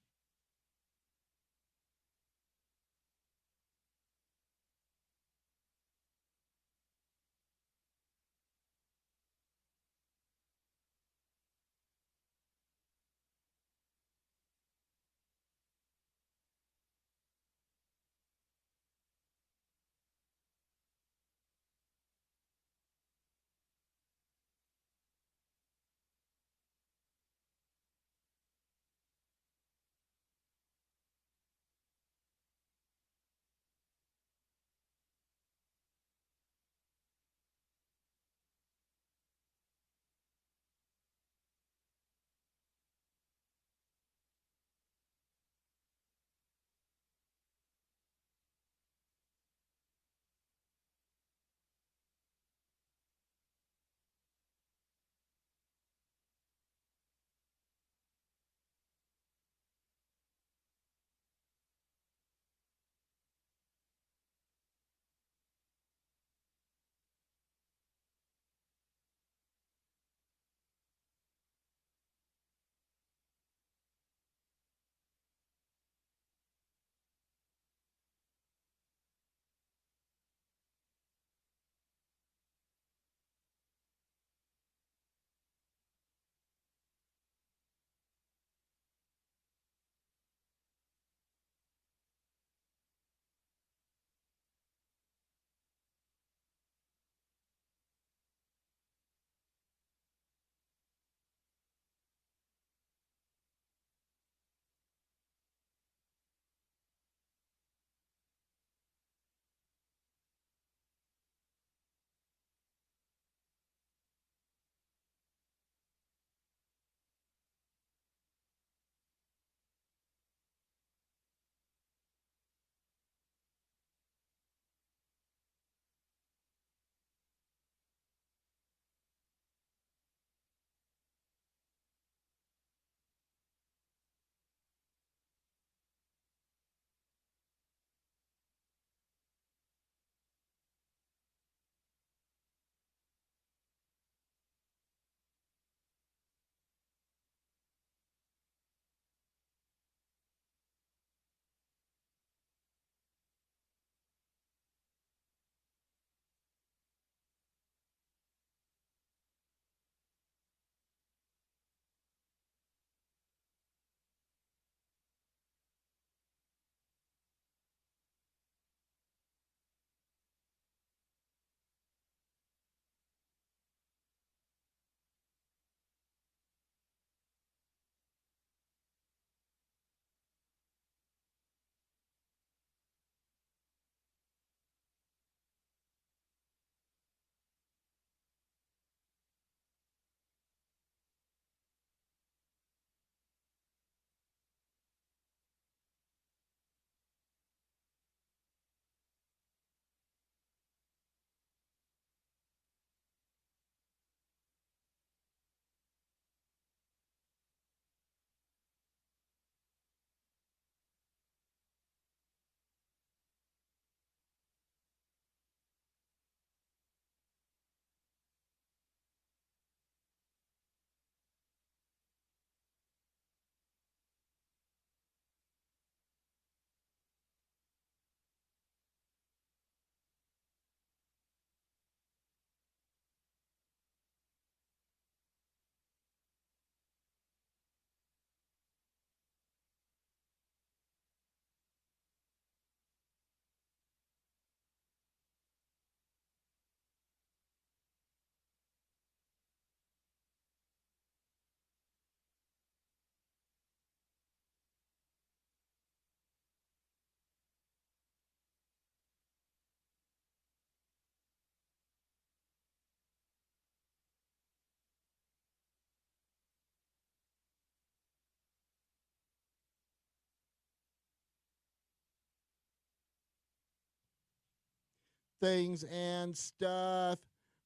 things and stuff.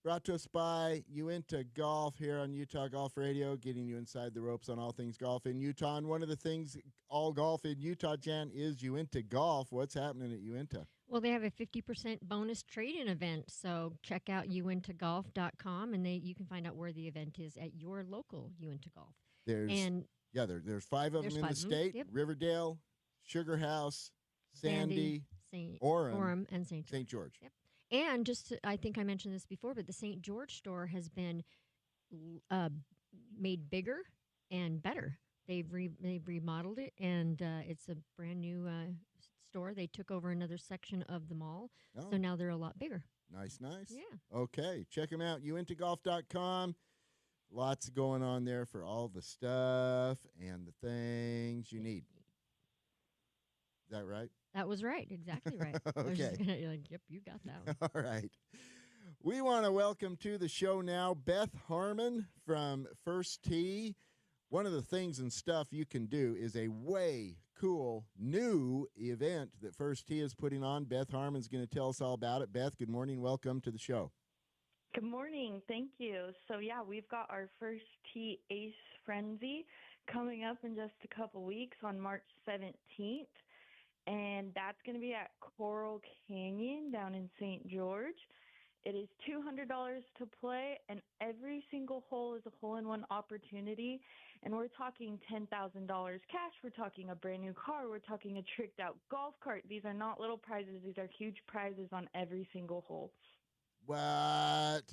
Brought to us by Uinta Golf here on Utah Golf Radio, getting you inside the ropes on all things golf in Utah. And one of the things, all golf in Utah, Jan, is Uinta Golf. What's happening at Uinta? Well, they have a 50% bonus trade-in event, so check out uintagolf.com, and you can find out where the event is at your local Uinta Golf. There's 5 of them in the state: yep. Riverdale, Sugar House, Sandy, Orem, and St. George. Yep. And I think I mentioned this before, but the St. George store has been made bigger and better. They've remodeled it, and it's a brand new store. They took over another section of the mall, so now they're a lot bigger. Nice. Yeah. Okay, check them out, uintagolf.com. Lots going on there for all the stuff and the things you need. Is that right? That was right. Exactly right. Okay. You're like, yep, you got that one. All right. We want to welcome to the show now Beth Harmon from First Tee. One of the things and stuff you can do is a way cool new event that First Tee is putting on. Beth Harmon's going to tell us all about it. Beth, good morning. Welcome to the show. Good morning. Thank you. So, yeah, we've got our First Tee Ace Frenzy coming up in just a couple weeks on March 17th. And that's going to be at Coral Canyon down in St. George. It is $200 to play, and every single hole is a hole-in-one opportunity. And we're talking $10,000 cash. We're talking a brand-new car. We're talking a tricked-out golf cart. These are not little prizes. These are huge prizes on every single hole. What?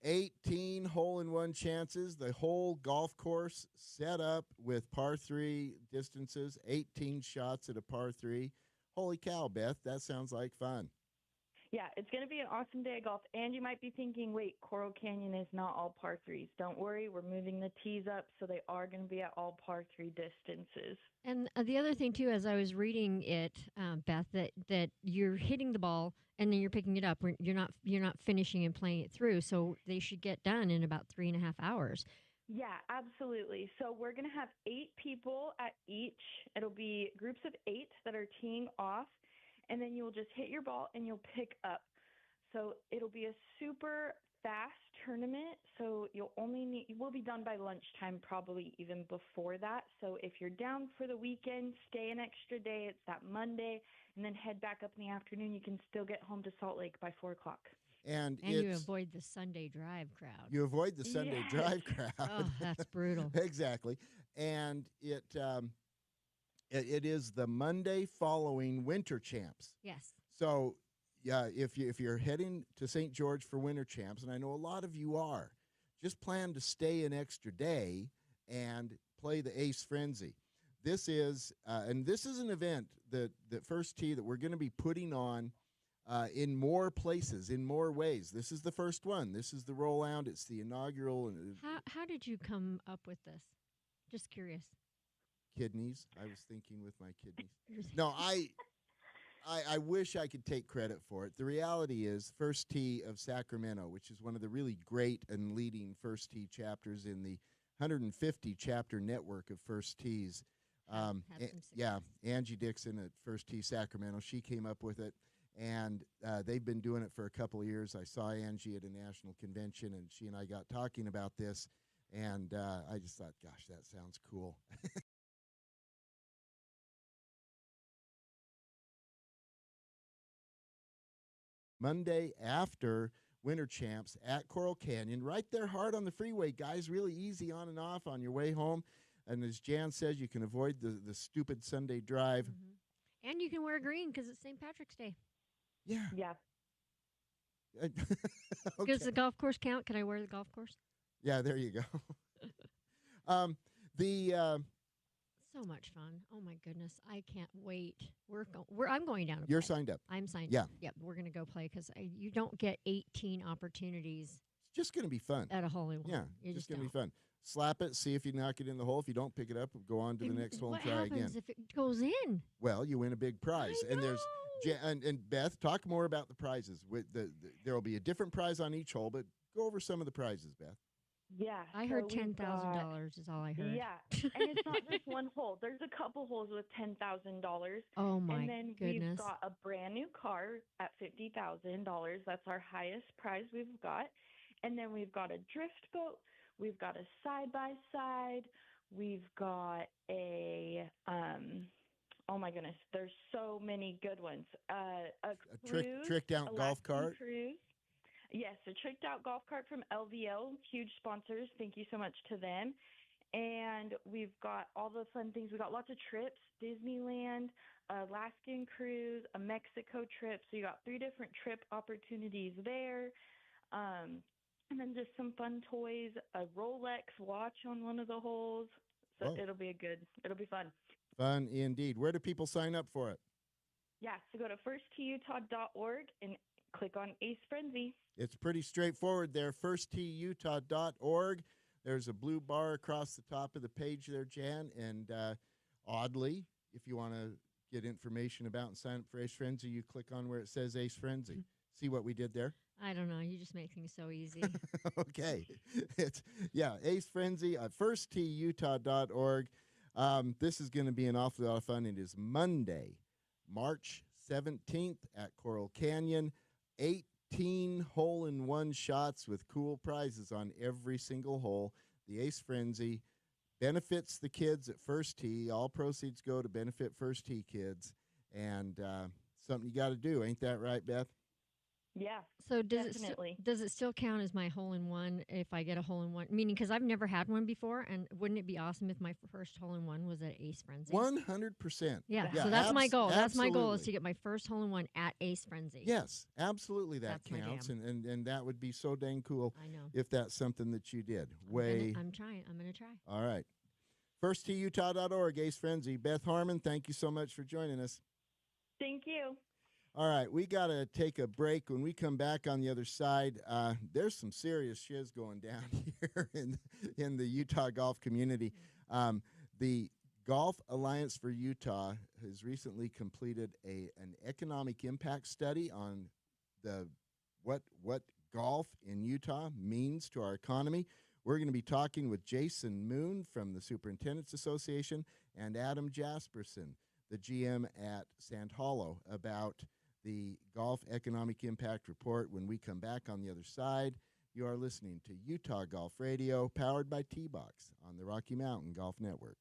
18 hole-in-one chances. The whole golf course set up with par 3 distances, 18 shots at a par 3. Holy cow, Beth, that sounds like fun. Yeah, it's going to be an awesome day of golf. And you might be thinking, wait, Coral Canyon is not all par 3s. Don't worry, we're moving the tees up, so they are going to be at all par 3 distances. And the other thing, too, as I was reading it, Beth, that you're hitting the ball and then you're picking it up. You're not finishing and playing it through, so they should get done in about 3.5 hours. Yeah, absolutely. So we're going to have 8 people at each. It'll be groups of 8 that are teeing off, and then you'll just hit your ball and you'll pick up. So it'll be a super fast tournament. So we'll be done by lunchtime, probably even before that. So if you're down for the weekend, stay an extra day. It's that Monday, and then head back up in the afternoon. You can still get home to Salt Lake by 4 o'clock. And you avoid the Sunday drive crowd. You avoid the Sunday drive crowd. Oh, that's brutal. Exactly. And it is the Monday following Winter Champs. Yes. So, yeah, if you're heading to St. George for Winter Champs, and I know a lot of you are, just plan to stay an extra day and play the Ace Frenzy. This is an event that First Tee that we're going to be putting on in more places, in more ways. This is the first one. This is the rollout. It's the inaugural. How did you come up with this? Just curious. Kidneys. I was thinking with my kidneys. No, I wish I could take credit for it. The reality is First Tee of Sacramento, which is one of the really great and leading First Tee chapters in the 150 chapter network of First Tees. Angie Dixon at First Tee Sacramento, she came up with it. And they've been doing it for a couple of years. I saw Angie at a national convention, and she and I got talking about this. And I just thought, gosh, that sounds cool. Monday after Winter Champs at Coral Canyon, right there hard on the freeway, guys, really easy on and off on your way home. And as Jan says, you can avoid the stupid Sunday drive. Mm-hmm. And you can wear green because it's St. Patrick's Day. Yeah. Yeah. Okay. Does the golf course count? Can I wear the golf course? Yeah, there you go. So much fun. Oh my goodness. I can't wait. I'm going down to You're play. signed up. I'm signed Yeah. up. Yep, we're going to go play because you don't get 18 opportunities. It's just going to be fun. At a hole in one. Yeah, You just just going to be don't. fun. Slap it, see if you knock it in the hole. If you don't pick it up, go on to the next hole and try again. What happens if it goes in? Well, you win a big prize. I And there's know. and Beth, talk more about the prizes. With there will be a different prize on each hole, but go over some of the prizes, Beth. Yeah, I so heard we've got $10,000 is all I heard. yeah, and it's not just one hole. There's a couple holes with $10,000, Oh and my then we've goodness. got a brand new car at $50,000. That's our highest prize we've got, and then we've got a drift boat. We've got a side by side. We've got a oh my goodness, there's so many good ones. A A cruise, tricked out golf Alaskan cart. cruise. Yes, a tricked out golf cart from LVL, huge sponsors. Thank you so much to them. And we've got all the fun things. We got lots of trips: Disneyland, Alaskan cruise, a Mexico trip. So you got 3 different trip opportunities there. And then just some fun toys, a Rolex watch on one of the holes. So Whoa. it'll be fun. Fun indeed. Where do people sign up for it? Yeah, so go to firstutah.org and click on Ace Frenzy. It's pretty straightforward there. Firstutah.org. There's a blue bar across the top of the page there, Jan. And oddly, if you want to get information about and sign up for Ace Frenzy, you click on where it says Ace Frenzy. See what we did there? I don't know. You just make things so easy. Okay. It's Ace Frenzy at firstutah.org. This is going to be an awfully lot of fun. It is Monday, March 17th at Coral Canyon. 18 hole-in-one shots with cool prizes on every single hole. The Ace Frenzy benefits the kids at First Tee. All proceeds go to benefit First Tee kids. And something you got to do. Ain't that right, Beth? Yeah. So definitely. does it still count as my hole in one if I get a hole in one? Meaning, because I've never had one before, and wouldn't it be awesome if my first hole in one was at Ace Frenzy? 100%. Yeah. So that's my goal. That's my goal, is absolutely. to get my first hole in one at Ace Frenzy. Yes, absolutely that That's my counts. jam. And that would be so dang cool I know. if that's something that you did. I'm trying. I'm gonna try. All right. FirstTUtah.org, Ace Frenzy. Beth Harmon, thank you so much for joining us. Thank you. All right, we got to take a break. When we come back on the other side, there's some serious shiz going down here in the Utah golf community. The Golf Alliance for Utah has recently completed an economic impact study on what golf in Utah means to our economy. We're going to be talking with Jason Moon from the Superintendent's Association and Adam Jasperson, the GM at Sand Hollow, about the Golf Economic Impact Report when we come back on the other side. You are listening to Utah Golf Radio, powered by T-Box on the Rocky Mountain Golf Network.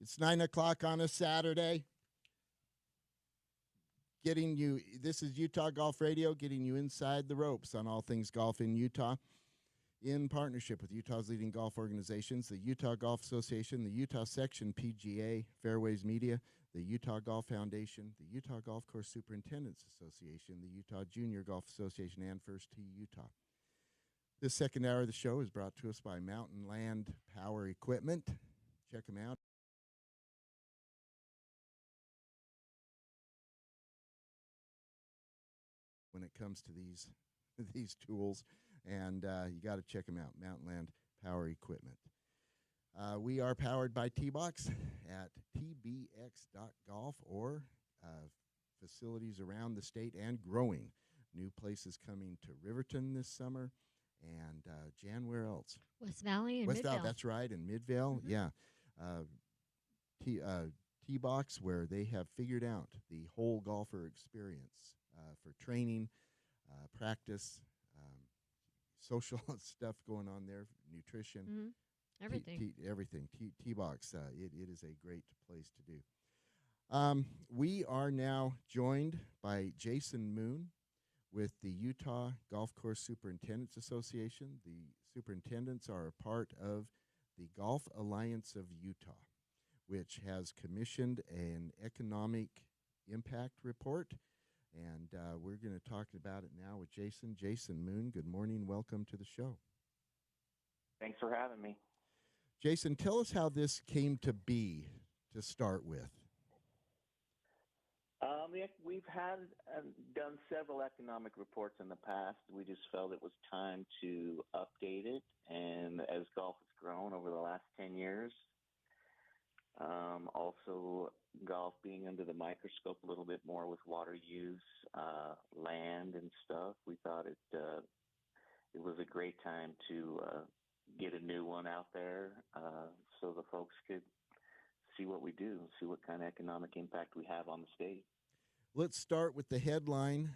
It's 9 o'clock on a Saturday. This is Utah Golf Radio, getting you inside the ropes on all things golf in Utah, in partnership with Utah's leading golf organizations, the Utah Golf Association, the Utah Section PGA, Fairways Media, the Utah Golf Foundation, the Utah Golf Course Superintendents Association, the Utah Junior Golf Association, and First Tee Utah. This second hour of the show is brought to us by Mountain Land Power Equipment. Check them out. When it comes to these tools, and you got to check them out, Mountain Land Power Equipment. We are powered by T-Box at tbx.golf or facilities around the state and growing. New places coming to Riverton this summer, and Jan, where else? West Valley and West Midvale. Valley, that's right, and Midvale, yeah. T-Box, where they have figured out the whole golfer experience for training, practice, social stuff going on there, nutrition. Mm-hmm. Everything. Everything. T-Box, it is a great place to do. We are now joined by Jason Moon with the Utah Golf Course Superintendents Association. The superintendents are a part of the Golf Alliance of Utah, which has commissioned an economic impact report. And we're going to talk about it now with Jason. Jason Moon, good morning. Welcome to the show. Thanks for having me. Jason, tell us how this came to be to start with. We've had done several economic reports in the past. We just felt it was time to update it. And as golf has grown over the last 10 years, also golf being under the microscope a little bit more with water use, land and stuff, we thought it was a great time to get a new one out there so the folks could see what we do, see what kind of economic impact we have on the state. Let's start with the headline,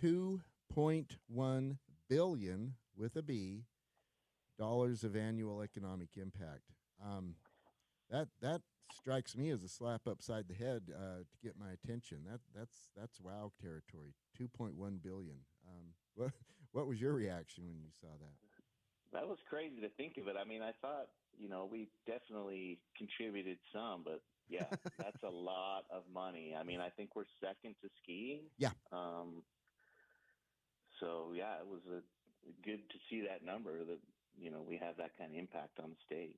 $2.1 billion with a B, dollars of annual economic impact. That strikes me as a slap upside the head to get my attention. That's wow territory. $2.1 billion. What was your reaction when you saw that? That was crazy to think of it. I mean, I thought, we definitely contributed some, but yeah, that's a lot of money. I mean, I think we're second to skiing. Yeah. So yeah, it was good to see that number that, we have that kind of impact on the state.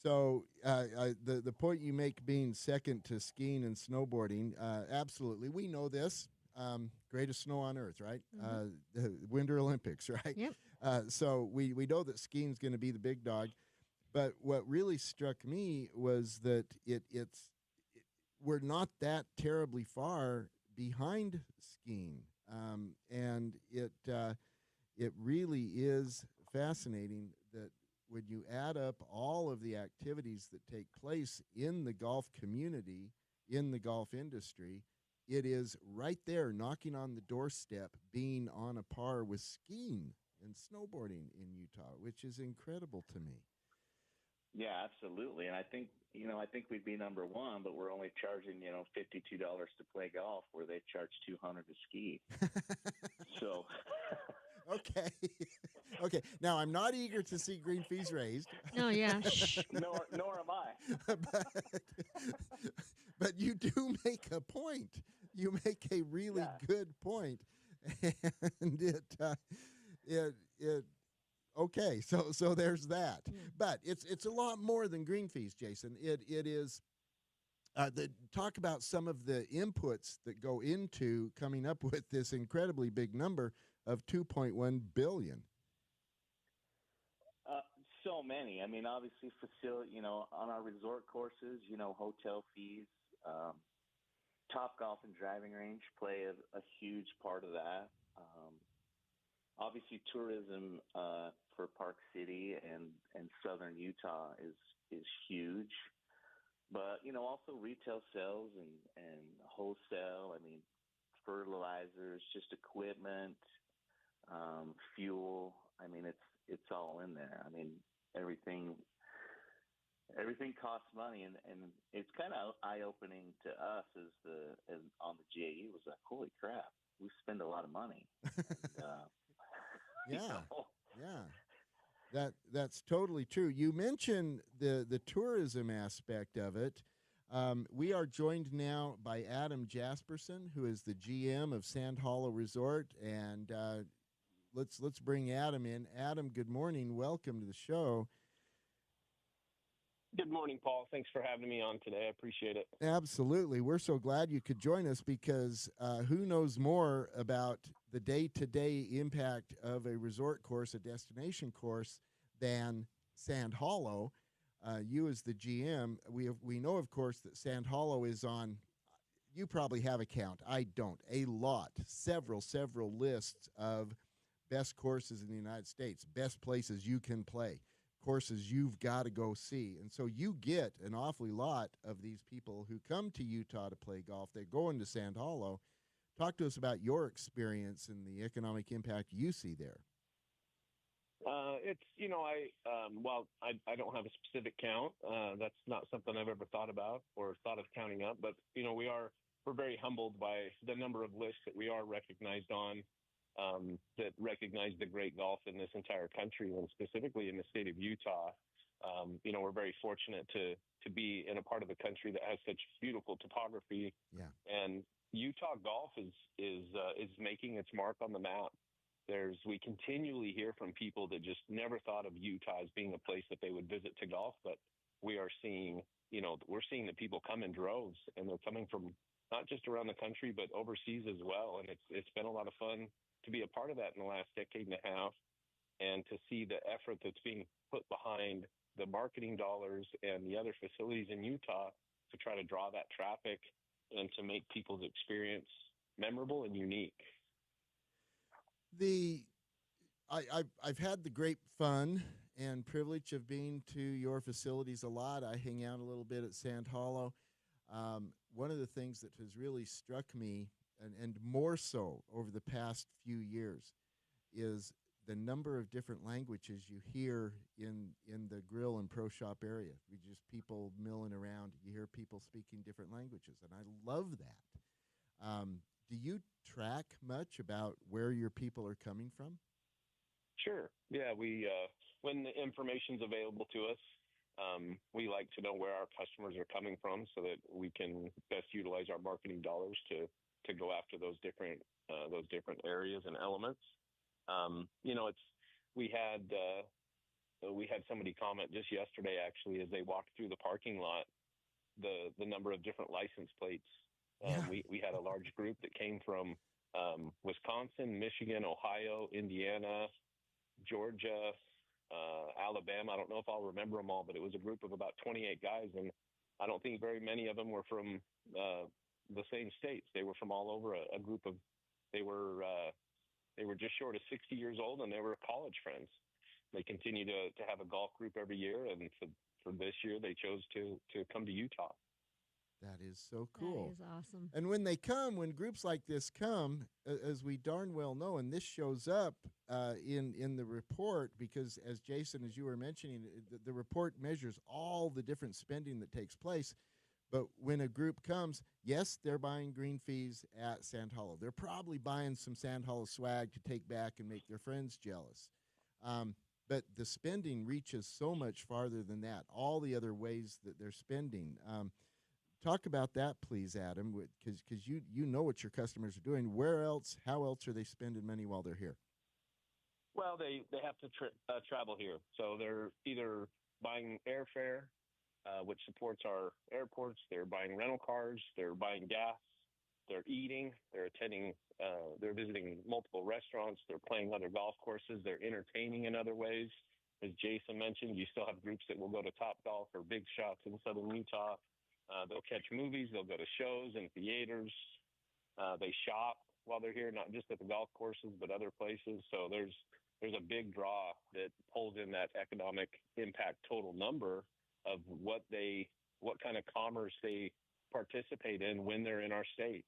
So the point you make being second to skiing and snowboarding, absolutely. We know this. Greatest snow on earth, right? Mm-hmm. The Winter Olympics, right? Yep. So we know that skiing's going to be the big dog. But what really struck me was that we're not that terribly far behind skiing. And it really is fascinating that when you add up all of the activities that take place in the golf community, in the golf industry, it is right there knocking on the doorstep, being on a par with skiing and snowboarding in Utah, which is incredible to me. Yeah, absolutely. And I think we'd be number one, but we're only charging, $52 to play golf where they charge $200 to ski. So. Okay. Now, I'm not eager to see green fees raised. No, yeah. Nor am I. But you do make a point. You make a really good point. And okay, so there's that. But it's a lot more than green fees, Jason. It is talk about some of the inputs that go into coming up with this incredibly big number of $2.1 billion. So many. I mean, obviously, facility. On our resort courses, hotel fees, Top Golf and driving range play a huge part of that. Obviously, tourism for Park City and southern Utah is huge. But, also retail sales and wholesale, I mean, fertilizers, just equipment, fuel. I mean, it's all in there. I mean, everything everything costs money, and it's kind of eye-opening to us as on the GAE. Was like, holy crap, we spend a lot of money. And, Yeah, yeah. That's totally true. You mentioned the tourism aspect of it. We are joined now by Adam Jasperson, who is the GM of Sand Hollow Resort, and let's bring Adam in. Adam, good morning. Welcome to the show. Good morning, Paul. Thanks for having me on today. I appreciate it. Absolutely. We're so glad you could join us because who knows more about the day-to-day impact of a resort course, a destination course, than Sand Hollow. You as the GM, we know, of course, that Sand Hollow is on, you probably have a count. I don't. A lot. Several lists of best courses in the United States, best places you can play, courses you've got to go see. And so you get an awfully lot of these people who come to Utah to play golf. They go into Sand Hollow. Talk to us about your experience and the economic impact you see there. It's, I don't have a specific count. That's not something I've ever thought about or thought of counting up. But, we're very humbled by the number of lists that we are recognized on, that recognize the great golf in this entire country and specifically in the state of Utah. We're very fortunate to be in a part of the country that has such beautiful topography. Yeah. And Utah golf is making its mark on the map. We continually hear from people that just never thought of Utah as being a place that they would visit to golf, but we are seeing, we're seeing that people come in droves, and they're coming from not just around the country, but overseas as well. And it's been a lot of fun to be a part of that in the last decade and a half, and to see the effort that's being put behind the marketing dollars and the other facilities in Utah to try to draw that traffic and to make people's experience memorable and unique. I've had the great fun and privilege of being to your facilities a lot. I hang out a little bit at Sand Hollow. One of the things that has really struck me, and more so over the past few years, is the number of different languages you hear in the grill and pro shop area. We just people milling around. You hear people speaking different languages, and I love that. Do you track much about where your people are coming from? Sure. Yeah, we when the information's available to us, we like to know where our customers are coming from so that we can best utilize our marketing dollars to go after those different areas and elements. We had somebody comment just yesterday, actually, as they walked through the parking lot, the number of different license plates. We had a large group that came from Wisconsin, Michigan, Ohio, Indiana, Georgia, Alabama. I don't know if I'll remember them all, but it was a group of about 28 guys, and I don't think very many of them were from the same states. They were from all over. They were just short of 60 years old, and they were college friends. They continue to have a golf group every year, and for this year, they chose to come to Utah. That is so cool. That is awesome. And when groups like this come, as we darn well know, and this shows up in the report, because as Jason, as you were mentioning, the report measures all the different spending that takes place. But when a group comes, yes, they're buying green fees at Sand Hollow. They're probably buying some Sand Hollow swag to take back and make their friends jealous. But the spending reaches so much farther than that, all the other ways that they're spending. Talk about that, please, Adam, because you know what your customers are doing. How else are they spending money while they're here? Well, they have to travel here. So they're either buying airfare, which supports our airports. They're buying rental cars. They're buying gas. They're eating. They're attending. They're visiting multiple restaurants. They're playing other golf courses. They're entertaining in other ways. As Jason mentioned, you still have groups that will go to Topgolf or Big Shots in southern Utah. They'll catch movies. They'll go to shows and theaters. They shop while they're here, not just at the golf courses, but other places. So there's a big draw that pulls in that economic impact total number of what kind of commerce they participate in when they're in our state.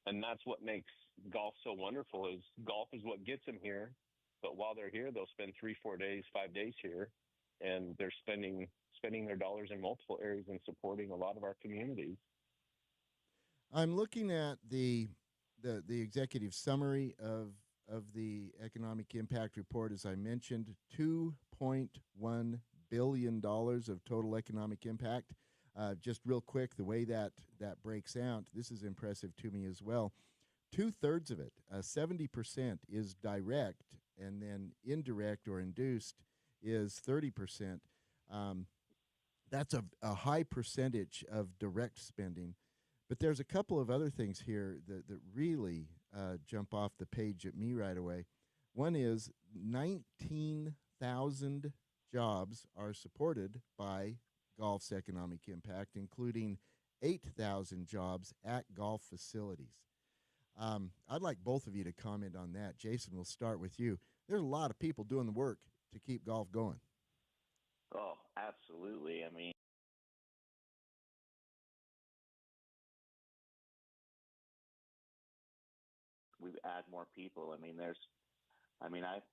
And that's what makes golf so wonderful, is golf is what gets them here. But while they're here, they'll spend 3-4 days, 5 days here, and they're spending spending their dollars in multiple areas and supporting a lot of our communities. I'm looking at the executive summary of the economic impact report. As I mentioned, $2.1 billion of total economic impact. Just real quick, the way that breaks out, this is impressive to me as well. 2/3 of it, 70%, is direct, and then indirect or induced is 30%. That's a high percentage of direct spending. But there's a couple of other things here that really jump off the page at me right away. One is 19,000 jobs are supported by golf's economic impact, including 8,000 jobs at golf facilities. I'd like both of you to comment on that. Jason, we'll start with you. There's a lot of people doing the work to keep golf going. Oh, absolutely. I mean, we add more people. I've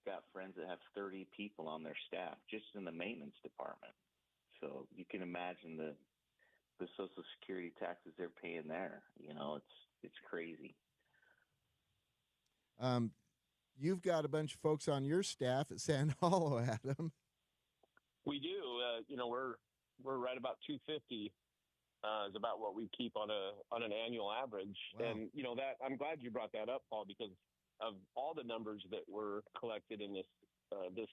got friends that have 30 people on their staff just in the maintenance department. So you can imagine the Social Security taxes they're paying there. It's crazy. You've got a bunch of folks on your staff at Sand Hollow, Adam. We do. We're right about 250 is about what we keep on an annual average. Wow. And that I'm glad you brought that up, Paul, because of all the numbers that were collected in this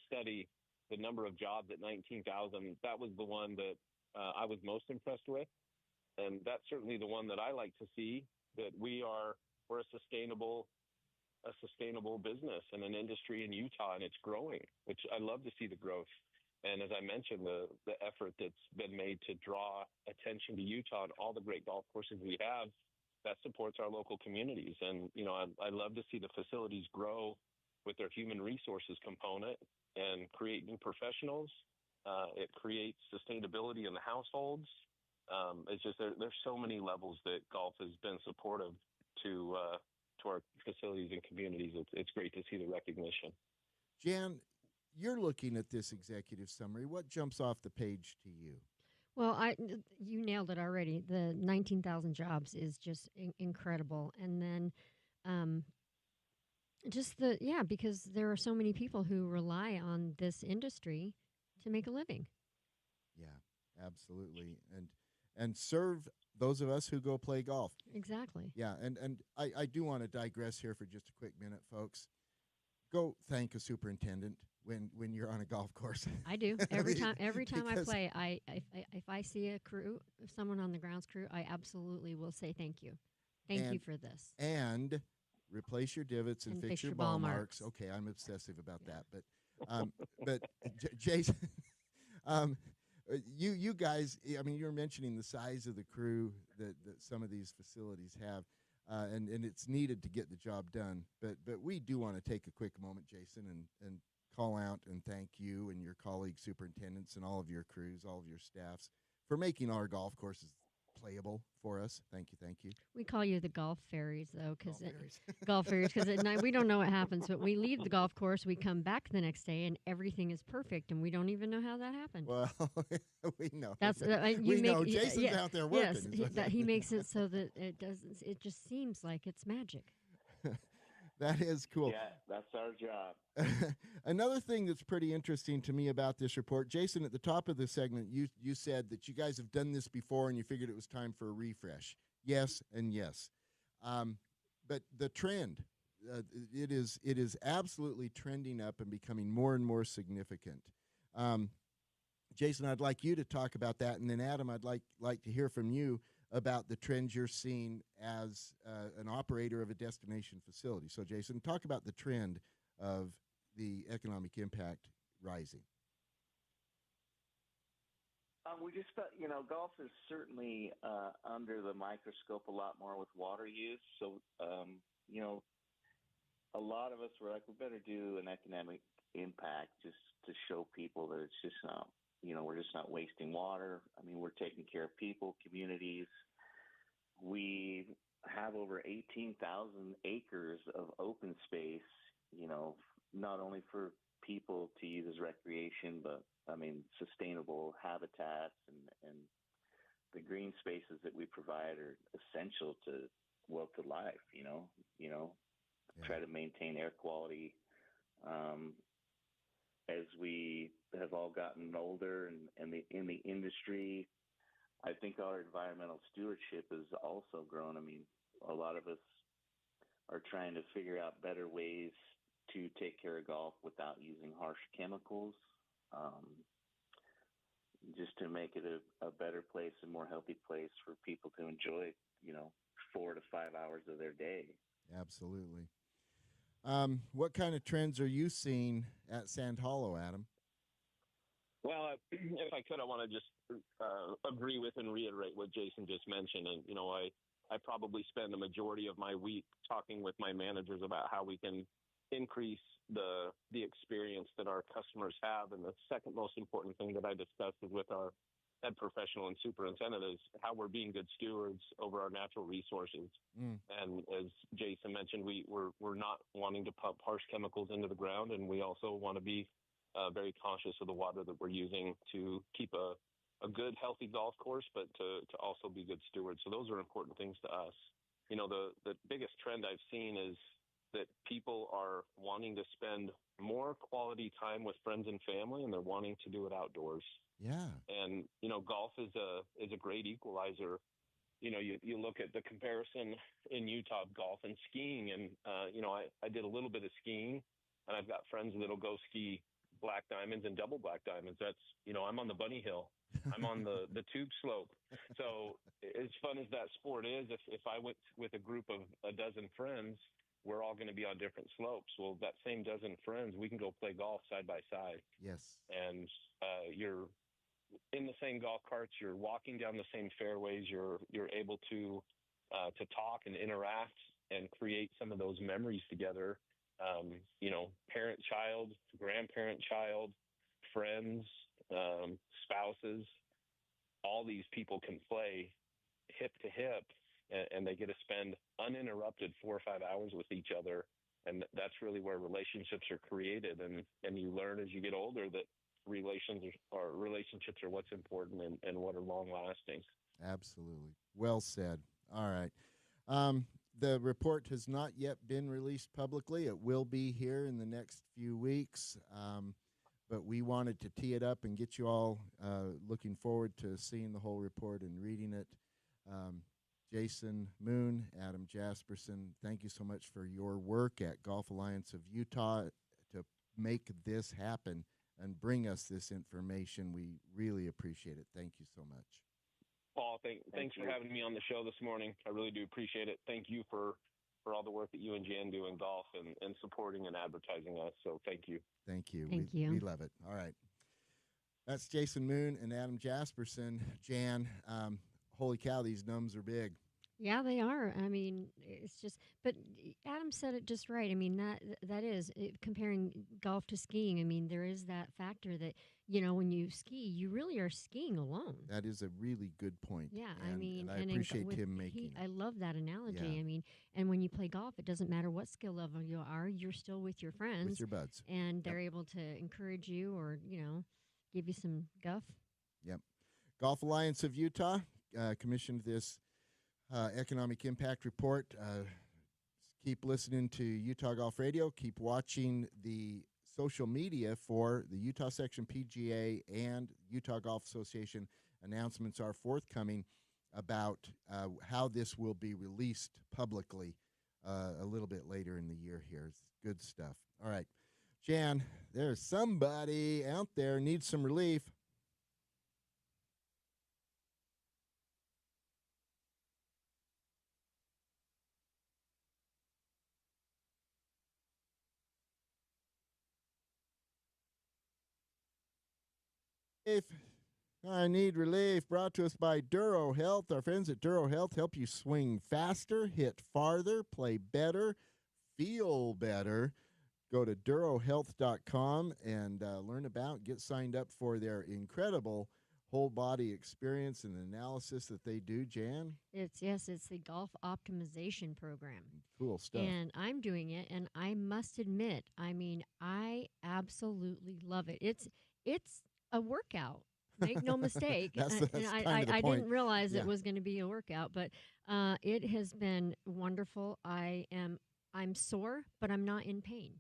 study, the number of jobs at 19,000, that was the one that I was most impressed with, and that's certainly the one that I like to see, that we're a sustainable business and an industry in Utah, and it's growing, which I love to see the growth. And as I mentioned, the effort that's been made to draw attention to Utah and all the great golf courses we have, that supports our local communities. And, I love to see the facilities grow with their human resources component and create new professionals. It creates sustainability in the households. It's just there's so many levels that golf has been supportive to our facilities and communities. It's great to see the recognition. Jan, you're looking at this executive summary. What jumps off the page to you? Well, you nailed it already. The 19,000 jobs is just incredible. And then because there are so many people who rely on this industry to make a living. Yeah, absolutely. And serve those of us who go play golf. Exactly. Yeah, and I do want to digress here for just a quick minute, folks. Go thank a superintendent when you're on a golf course. I do every time I play. If I see someone on the grounds crew, I absolutely will say thank you. Thank you for this. And replace your divots and fix your ball marks. Okay, I'm obsessive about that, but Jason, you guys, you're mentioning the size of the crew that some of these facilities have. And it's needed to get the job done. But we do want to take a quick moment, Jason, and call out and thank you and your colleague superintendents and all of your crews, all of your staffs for making our golf courses playable for us. Thank you. We call you the golf fairies, though, because at night we don't know what happens. But we leave the golf course, we come back the next day, and everything is perfect, and we don't even know how that happened. Well, we know. We know Jason's out there working. Yes, he makes it so that it doesn't. It just seems like it's magic. That is cool. Yeah, that's our job. Another thing that's pretty interesting to me about this report, Jason, at the top of the segment, you said that you guys have done this before and you figured it was time for a refresh. Yes and yes. But the trend, it is absolutely trending up and becoming more and more significant. Jason, I'd like you to talk about that, and then Adam, I'd like to hear from you about the trends you're seeing as an operator of a destination facility. So, Jason, talk about the trend of the economic impact rising. We just thought, golf is certainly under the microscope a lot more with water use. So, a lot of us were like, we better do an economic impact just to show people that it's just not, we're just not wasting water. We're taking care of people, communities. We have over 18,000 acres of open space, not only for people to use as recreation, but I mean, sustainable habitats and the green spaces that we provide are essential to life. Try to maintain air quality. As we have all gotten older and in the industry, I think our environmental stewardship has also grown. I mean, a lot of us are trying to figure out better ways to take care of golf without using harsh chemicals, just to make it a better place, a more healthy place for people to enjoy, 4 to 5 hours of their day. Absolutely. What kind of trends are you seeing at Sand Hollow, Adam? Well, if I could, I want to just agree with and reiterate what Jason just mentioned. And, I probably spend the majority of my week talking with my managers about how we can increase the experience that our customers have. And the second most important thing that I discuss is with our head professional and superintendent is how we're being good stewards over our natural resources. And as Jason mentioned, we're not wanting to pump harsh chemicals into the ground, and we also want to be very conscious of the water that we're using to keep a good, healthy golf course, but to also be good stewards. So those are important things to us. The biggest trend I've seen is that people are wanting to spend more quality time with friends and family, and they're wanting to do it outdoors. Yeah. And, golf is a great equalizer. You look at the comparison in Utah of golf and skiing, and, I did a little bit of skiing, and I've got friends that'll go ski black diamonds and double black diamonds. That's, I'm on the bunny hill. I'm on the tube slope. So as fun as that sport is, if I went with a group of a dozen friends, we're all going to be on different slopes. Well, that same dozen friends, we can go play golf side by side. Yes. And you're in the same golf carts. You're walking down the same fairways. You're able to talk and interact and create some of those memories together. Parent-child, grandparent-child, friends, spouses, all these people can play hip to hip, and they get to spend uninterrupted 4 or 5 hours with each other. And that's really where relationships are created. And you learn as you get older that relationships are what's important and what are long lasting. Absolutely. Well said. All right. The report has not yet been released publicly. It will be here in the next few weeks. But we wanted to tee it up and get you all looking forward to seeing the whole report and reading it. Jason Moon, Adam Jasperson, thank you so much for your work at Golf Alliance of Utah to make this happen and bring us this information. We really appreciate it. Thank you so much. Paul, thanks for having me on the show this morning. I really do appreciate it. Thank you for all the work that you and Jan do in golf and supporting and advertising us. So thank you. Thank you. Thank you. We love it. All right. That's Jason Moon and Adam Jasperson. Jan, holy cow, these numbers are big. Yeah, they are. I mean, it's just, but Adam said it just right. I mean, that is comparing golf to skiing. I mean, there is that factor that, when you ski, you really are skiing alone. That is a really good point. Yeah, and I appreciate him making it. I love that analogy. Yeah. I mean, and when you play golf, it doesn't matter what skill level you are, you're still with your friends. With your buds. And they're able to encourage you or, give you some guff. Yep. Golf Alliance of Utah commissioned this economic impact report. Keep listening to Utah Golf Radio. Keep watching the social media for the Utah Section PGA and Utah Golf Association. Announcements are forthcoming about how this will be released publicly a little bit later in the year here. It's good stuff. All right. Jan, there's somebody out there needs some relief. If I need relief, brought to us by Duro Health. Our friends at Duro Health help you swing faster, hit farther, play better, feel better. Go to durohealth.com and learn about, get signed up for their incredible whole body experience and analysis that they do, Jan. It's the golf optimization program. Cool stuff. And I'm doing it, and I must admit, I mean, I absolutely love it. It's a workout. Make no mistake. That's And kind of the I point. didn't realize Yeah. it was going to be a workout, but it has been wonderful. I'm sore, but I'm not in pain.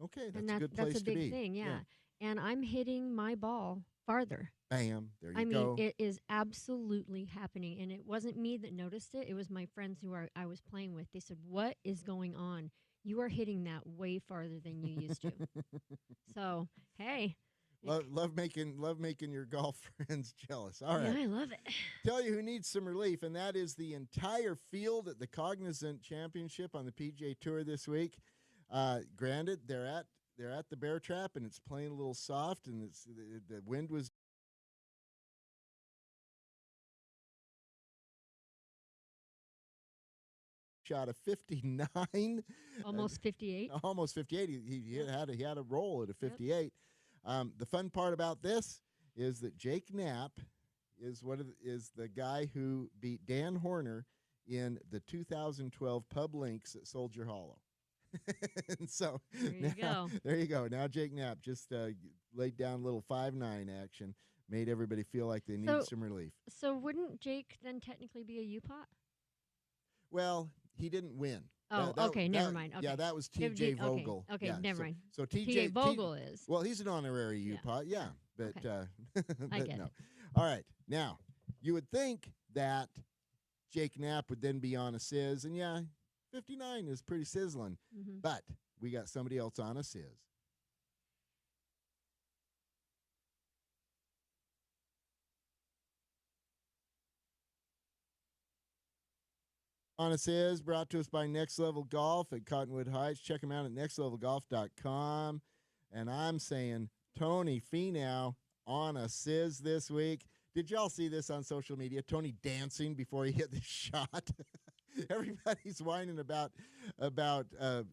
Okay, that's And a good place that's a to big be. thing, yeah. And I'm hitting my ball farther. Bam, there you I mean, go. it is absolutely happening. And it wasn't me that noticed it. It was my friends who I was playing with. They said, "What is going on? You are hitting that way farther than you used to." So, hey. Love making your golf friends jealous. All right. Yeah, I love it. Tell you who needs some relief, and that is the entire field at the Cognizant Championship on the PGA Tour this week. Granted, they're at the Bear Trap, and it's playing a little soft, and the wind was shot a 59, Almost 58. almost 58. He had a roll at a 58. The fun part about this is that Jake Knapp is the guy who beat Dan Horner in the 2012 Pub Links at Soldier Hollow. And so there you go. Now Jake Knapp just laid down a little 5-9 action, made everybody feel like they needed some relief. So wouldn't Jake then technically be a U-Pot? Well, he didn't win. Oh, okay, never mind. Okay. Yeah, that was T.J. Vogel. Okay, yeah, never mind. So T.J. Vogel is. Well, he's an honorary U-Pot, yeah. But, Okay. but I get no. it. All right. Now, you would think that Jake Knapp would then be on a Sizz, and yeah, 59 is pretty sizzling. Mm-hmm. But we got somebody else on a Sizz. On a Sizz, brought to us by Next Level Golf at Cottonwood Heights. Check them out at nextlevelgolf.com. And I'm saying Tony Finau on a Sizz this week. Did y'all see this on social media? Tony dancing before he hit the shot. Everybody's whining about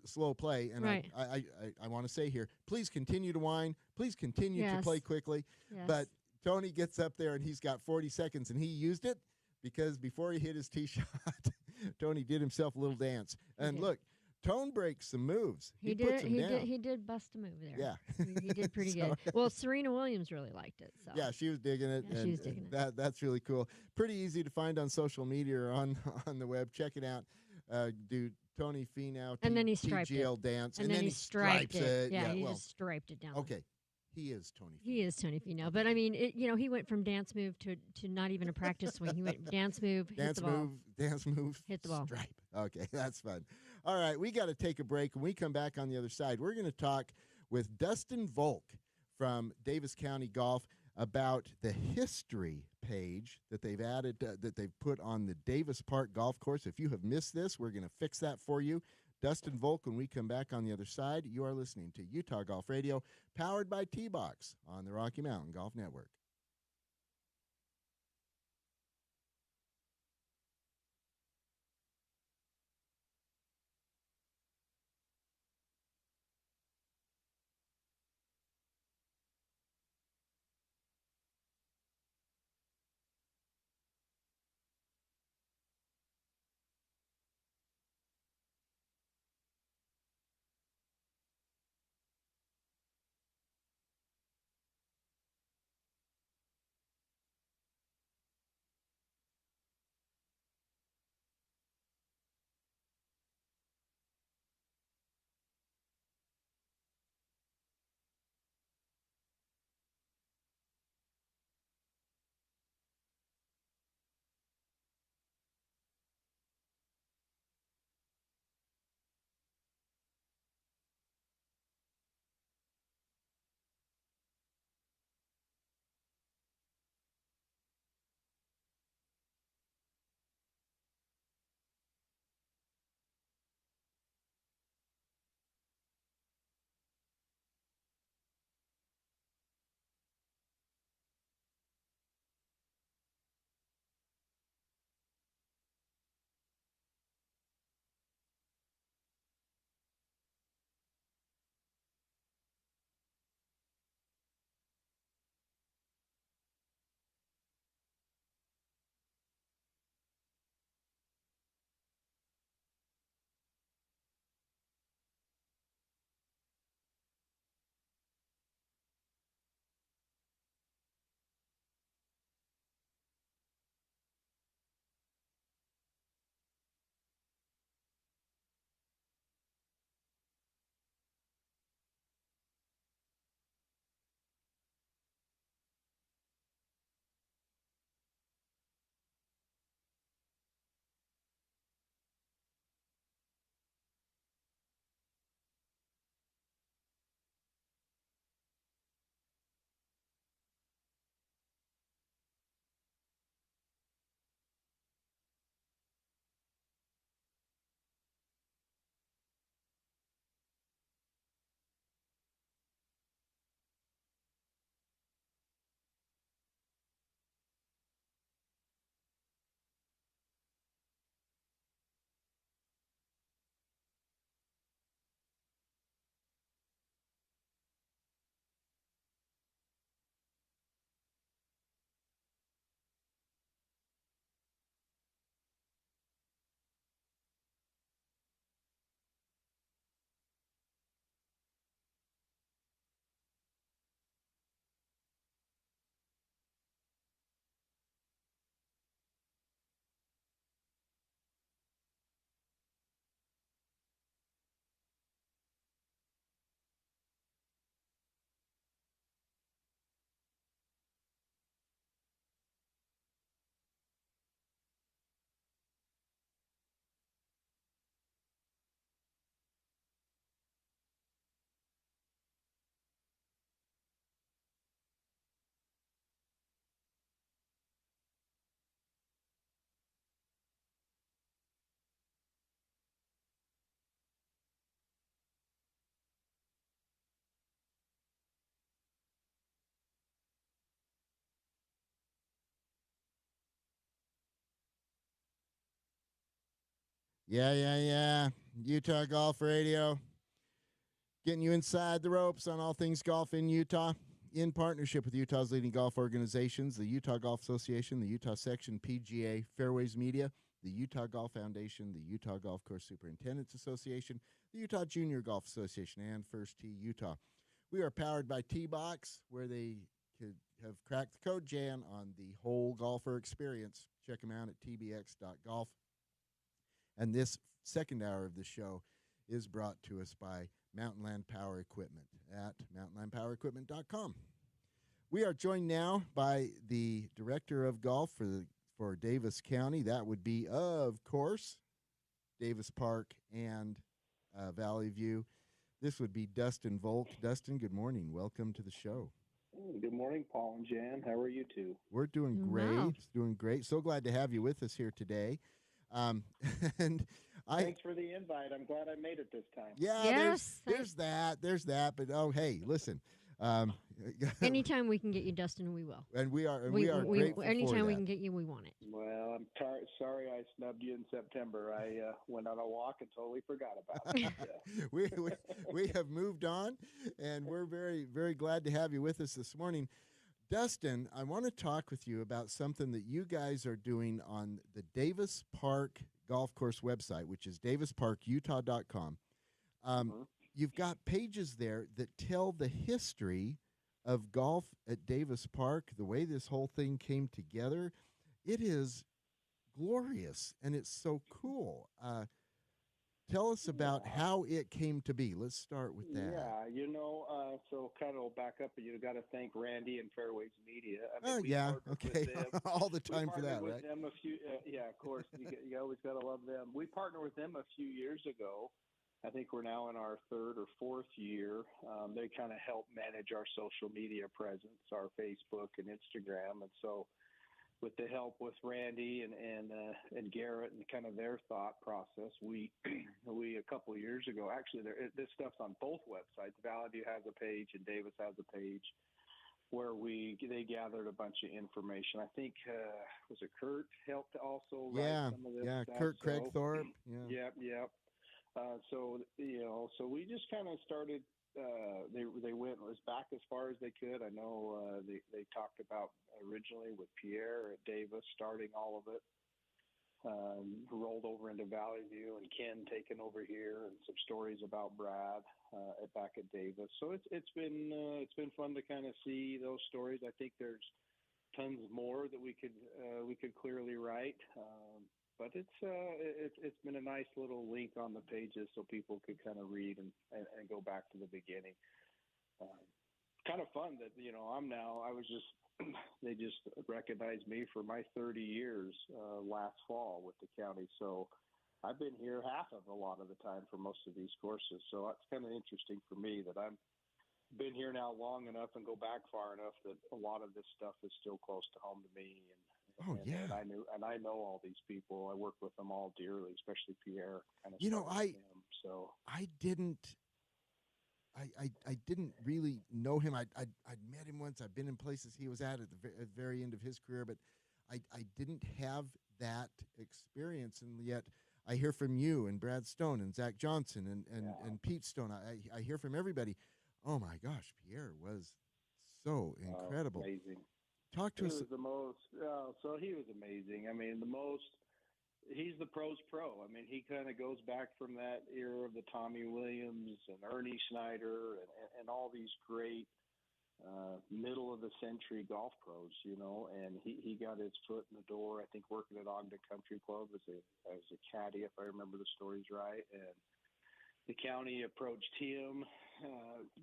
slow play, and right. I want to say here, please continue to whine. Please continue to play quickly. Yes. But Tony gets up there, and he's got 40 seconds, and he used it because before he hit his tee shot, Tony did himself a little dance. And look, Tone breaks some moves. He puts them down. He did bust a move there. Yeah. He did pretty good. Well, Serena Williams really liked it. So. Yeah, she was digging it. Yeah, she was digging it. That's really cool. Pretty easy to find on social media or on the web. Check it out. Do Tony Finau and then he striped TGL it. dance. And then he striped it. Yeah, he well, just striped it down. Okay. He is Tony Finau. He is Tony Finau. But, I mean, he went from dance move to not even a practice swing. He went dance move, hit the ball. Dance move, hit the ball. Stripe. Okay, that's fun. All right, we got to take a break. When we come back on the other side, we're going to talk with Dustin Volk from Davis County Golf about the history page that they've added, that they've put on the Davis Park Golf Course. If you have missed this, we're going to fix that for you. Dustin Volk, when we come back on the other side, you are listening to Utah Golf Radio, powered by T-Box on the Rocky Mountain Golf Network. Yeah. Utah Golf Radio. Getting you inside the ropes on all things golf in Utah. In partnership with Utah's leading golf organizations, the Utah Golf Association, the Utah Section PGA Fairways Media, the Utah Golf Foundation, the Utah Golf Course Superintendents Association, the Utah Junior Golf Association, and First Tee Utah. We are powered by T-Box, where they could have cracked the code, Jan, on the whole golfer experience. Check them out at tbx.golf. And this second hour of the show is brought to us by Mountain Land Power Equipment at mountainlandpowerequipment.com. We are joined now by the director of golf for Davis County. That would be, of course, Davis Park and Valley View. This would be Dustin Volk. Dustin, good morning. Welcome to the show. Good morning, Paul and Jan. How are you two? We're doing great. Wow. Doing great. So glad to have you with us here today. And Thanks for the invite. I'm glad I made it this time. Yeah, Yes, there's that. But hey, listen. Anytime we can get you, Dustin, we will. And we are grateful anytime for we that. can get you, we want it. Well, I'm sorry I snubbed you in September. I went on a walk and totally forgot about it. Yeah. we have moved on, and we're very, very glad to have you with us this morning. Dustin, I want to talk with you about something that you guys are doing on the Davis Park Golf Course website, which is davisparkutah.com. You've got pages there that tell the history of golf at Davis Park, the way this whole thing came together. It is glorious, and it's so cool. Tell us about how it came to be. Let's start with that. Yeah, so kind of back up, you got to thank Randy and Fairways Media. We partnered with them. All the time for that, with right? Them of course. You always got to love them. We partnered with them a few years ago. I think we're now in our third or fourth year. They kind of help manage our social media presence, our Facebook and Instagram. And so with the help with Randy and Garrett and kind of their thought process, we a couple of years ago, actually, this stuff's on both websites. Valley View has a page and Davis has a page where they gathered a bunch of information. I think, was it Kurt helped also write some of this stuff? Kurt Craigthorpe. Yeah. Yep. So we just kind of started, they went as back as far as they could. I know they talked about originally with Pierre at Davis starting all of it, rolled over into Valley View and Ken taking over here, and some stories about Brad back at Davis. So it's been fun to kind of see those stories. I think there's tons more that we could clearly write. But it's been a nice little link on the pages so people could kind of read and go back to the beginning. Kind of fun that, they just recognized me for my 30 years last fall with the county. So I've been here half of a lot of the time for most of these courses. So it's kind of interesting for me that I've been here now long enough and go back far enough that a lot of this stuff is still close to home to me. And I know all these people. I work with them all dearly, especially Pierre. I didn't really know him. I'd met him once. I've been in places he was at the very end of his career, but I didn't have that experience. And yet I hear from you and Brad Stone and Zach Johnson and Pete Stone. I hear from everybody. Oh my gosh, Pierre was so incredible. Amazing. Talk to us. He was the most. So he was amazing. I mean, he's the pro's pro. I mean, he kind of goes back from that era of the Tommy Williams and Ernie Schneider and all these great middle of the century golf pros, and he got his foot in the door, I think, working at Ogden Country Club as a caddy, if I remember the stories right. And the county approached him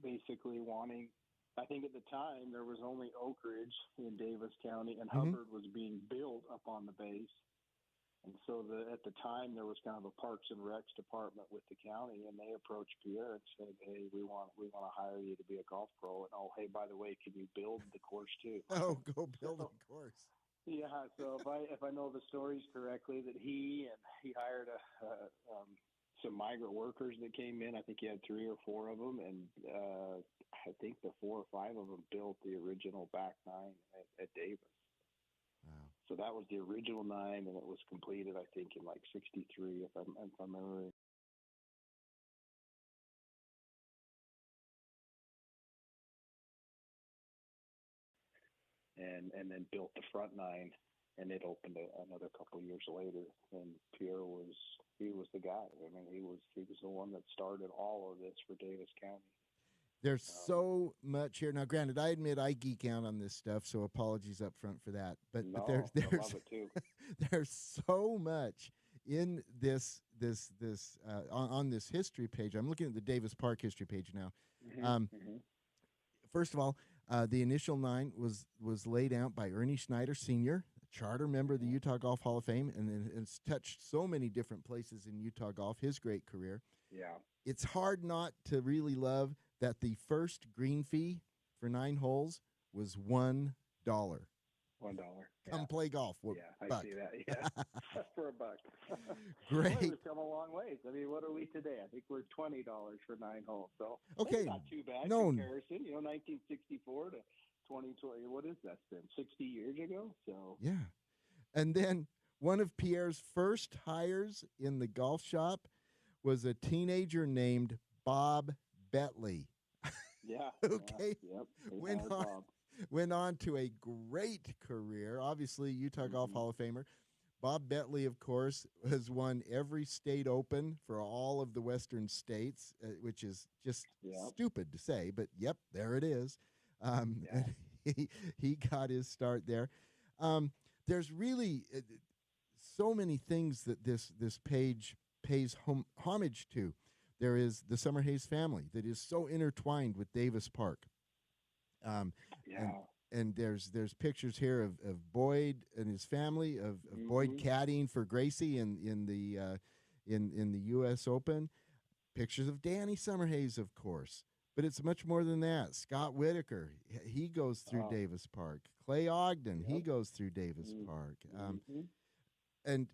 basically wanting, I think at the time there was only Oak Ridge in Davis County, and Hubbard was being built up on the base. And so at the time there was kind of a Parks and Recs department with the county, and they approached Pierre and said, "Hey, we want to hire you to be a golf pro. And oh, hey, by the way, can you build the course too?" Oh, go build a course. Yeah. So if I know the stories correctly, that he hired some migrant workers that came in. I think he had 3 or 4 of them, and I think the 4 or 5 of them built the original back nine at Davis. Wow. So that was the original 9, and it was completed, I think, in like '63, if I'm remembering. And then built the front 9, and it opened another couple years later. And Pierre was the guy. I mean, he was the one that started all of this for Davis County. There's so much here. Now, granted, I admit I geek out on this stuff, so apologies up front for that. But I there's love it too. there's so much in this on this history page. I'm looking at the Davis Park history page now. First of all, the initial 9 was laid out by Ernie Schneider Sr., a charter member of the Utah Golf Hall of Fame, and it's touched so many different places in Utah golf, his great career. Yeah. It's hard not to really love that the first green fee for 9 holes was $1. $1. Come play golf. I see that. Yeah, for $1. Great. Well, we've come a long ways. I mean, what are we today? I think we're $20 for 9 holes. So okay, that's not too bad no comparison. 1964 to 2020. What is that? Then 60 years ago. So yeah, and then one of Pierre's first hires in the golf shop was a teenager named Bob Betley. Yeah. Okay. Yeah, yep. Went on to a great career. Obviously, Utah Golf Hall of Famer. Bob Betley, of course, has won every state open for all of the western states, which is just stupid to say, but yep, there it is. He got his start there. There's really so many things that this page pays homage to. There is the Summerhays family that is so intertwined with Davis Park. And there's pictures here of Boyd and his family, of Boyd caddying for Gracie in the U.S. Open. Pictures of Danny Summerhays, of course. But it's much more than that. Scott Whitaker, he goes through Davis Park. Clay Ogden, he goes through Davis Park. And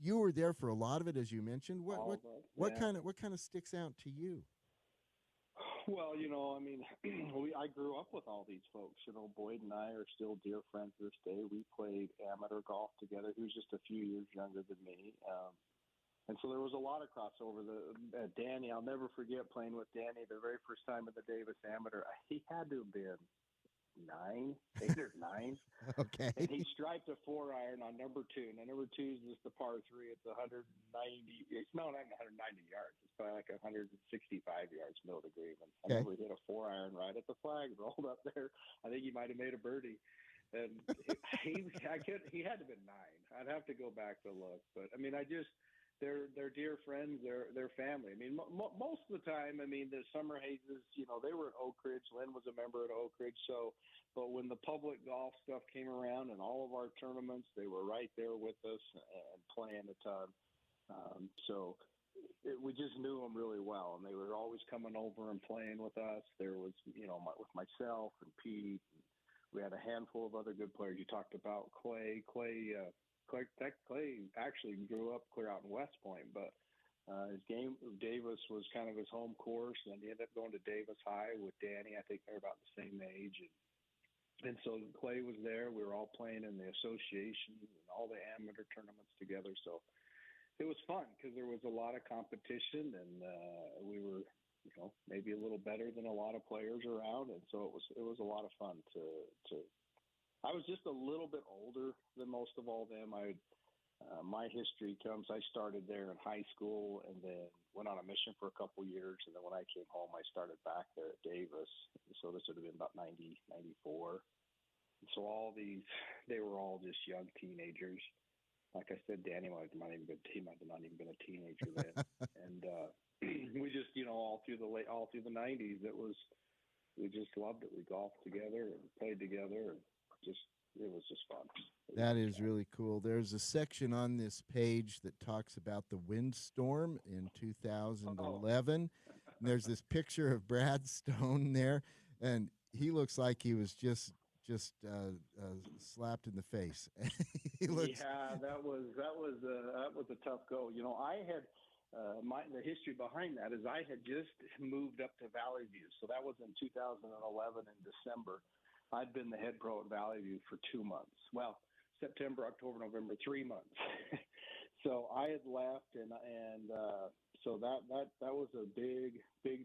you were there for a lot of it, as you mentioned. What kind of sticks out to you? Well, I mean, I grew up with all these folks. Boyd and I are still dear friends to this day. We played amateur golf together. He was just a few years younger than me. And so there was a lot of crossover. Danny, I'll never forget playing with Danny the very first time at the Davis Amateur. He had to have been 8 or 9. Okay. And he striped a 4-iron on number 2. Now, number 2 is just the par 3. It's 190. It's not 190 yards. It's probably like 165 yards middle of the green. And I remember he hit a 4-iron right at the flag, rolled up there. I think he might have made a birdie. And he had to have been 9. I'd have to go back to look. But, I mean, they're dear friends, they're family. I mean, most of the time, I mean, the Summerhayses, they were at Oak Ridge. Lynn was a member at Oak Ridge. But when the public golf stuff came around and all of our tournaments, they were right there with us and playing a ton. We just knew them really well, and they were always coming over and playing with us. There was, with myself and Pete. And we had a handful of other good players. You talked about Clay. Clay actually grew up clear out in West Point, but his game of Davis was kind of his home course, and he ended up going to Davis High with Danny. I think they're about the same age, and so Clay was there. We were all playing in the association and all the amateur tournaments together. So it was fun because there was a lot of competition, and we were, maybe a little better than a lot of players around, and so it was a lot of fun to. I was just a little bit older than most of all them. My history comes, I started there in high school and then went on a mission for a couple years. And then when I came home, I started back there at Davis. So this would have been about 90, 94. And so they were all just young teenagers. Like I said, Danny might have not even been a teenager then. And we just, all through the 90s, we just loved it. We golfed together and played together, and it was just fun. That is really cool. There's a section on this page that talks about the windstorm in 2011. And there's this picture of Brad Stone there, and he looks like he was just slapped in the face. Yeah, that was a tough go. I had the history behind that is I had just moved up to Valley View, so that was in 2011 in December. I'd been the head pro at Valley View for 2 months. Well, September, October, November, 3 months. So I had left, and so that was a big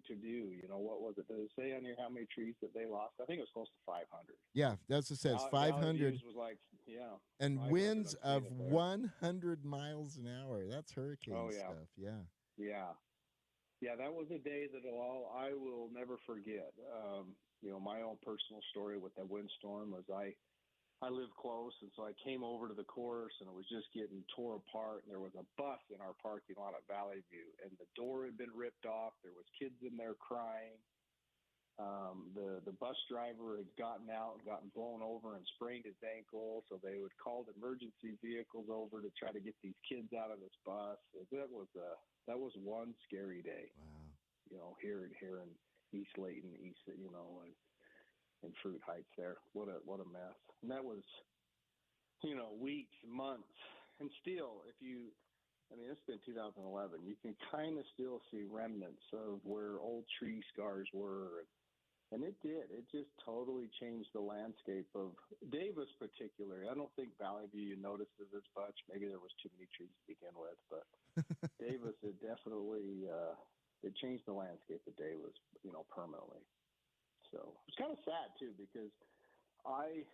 to do. You know, what was it? Does it say on here how many trees that they lost? I think it was close to 500. Yeah, that's what it says. Valley 500 Views was like, yeah, and 500, winds I'm of seeing it there. 100 miles an hour. That's hurricane Oh, yeah. stuff. Yeah. Yeah, that was a day that I will never forget. You know, my own personal story with that windstorm was I live close, and so I came over to the course, and it was just getting tore apart. And there was a bus in our parking lot at Valley View, and the door had been ripped off. There was kids in there crying. The bus driver had gotten out and gotten blown over and sprained his ankle, so they would call emergency vehicles over to try to get these kids out of this bus. That was one scary day. Wow. You know, here in East Layton, and Fruit Heights there. What a mess. And that was, you know, weeks, months. And still, it's been 2011, you can kind of still see remnants of where old tree scars were. And it did. It just totally changed the landscape of Davis particularly. I don't think Valley View you noticed it as much. Maybe there was too many trees to begin with. But Davis, it definitely it changed the landscape of Davis, you know, permanently. So it's kind of sad too, because I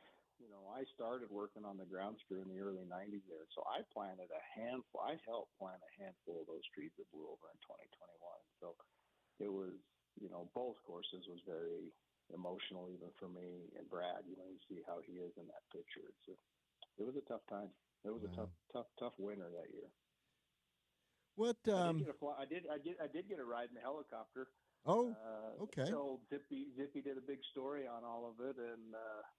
started working on the ground screw in the early 90s there. So I helped plant a handful of those trees that blew over in 2021. So it was, you know, both courses was very emotional even for me and Brad. You know, you see how he is in that picture. It was a tough time. It was Wow. a tough winter that year. What? I did get a ride in the helicopter. Okay. So Zippy did a big story on all of it, and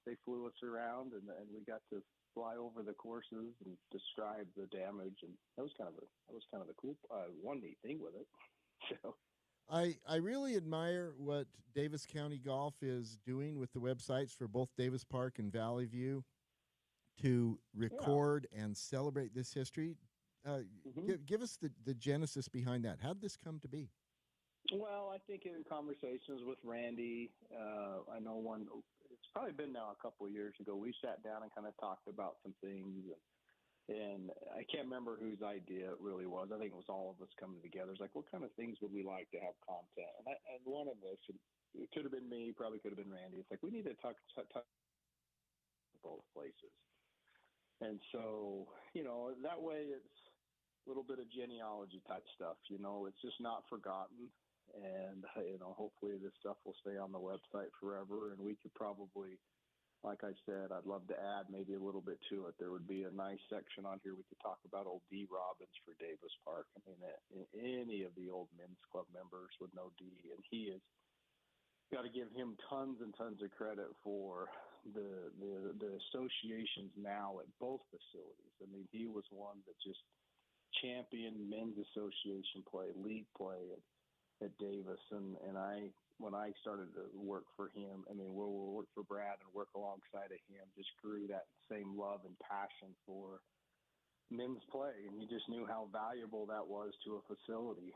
they flew us around, and we got to fly over the courses and describe the damage, and that was kind of a cool one neat thing with it. So I really admire what Davis County Golf is doing with the websites for both Davis Park and Valley View to record and celebrate this history. Give us the genesis behind that. How did this come to be? Well, I think in conversations with Randy, I know it's probably been now a couple of years ago, we sat down and kind of talked about some things, and I can't remember whose idea it really was. I think it was all of us coming together. It's like, what kind of things would we like to have content? And one of us, it could have been me, probably could have been Randy. It's like, we need to talk both places. And so, you know, that way it's a little bit of genealogy type stuff. You know, it's just not forgotten. And, you know, hopefully this stuff will stay on the website forever. And we could probably, like I said, I'd love to add maybe a little bit to it. There would be a nice section on here. We could talk about old D. Robbins for Davis Park. I mean, any of the old men's club members would know D. And he is, got to give him tons and tons of credit for the associations now at both facilities. I mean, he was one that just championed men's association play, league play at Davis, and when I started to work for him, I mean, we'll work for Brad and work alongside of him, just grew that same love and passion for men's play, and you just knew how valuable that was to a facility,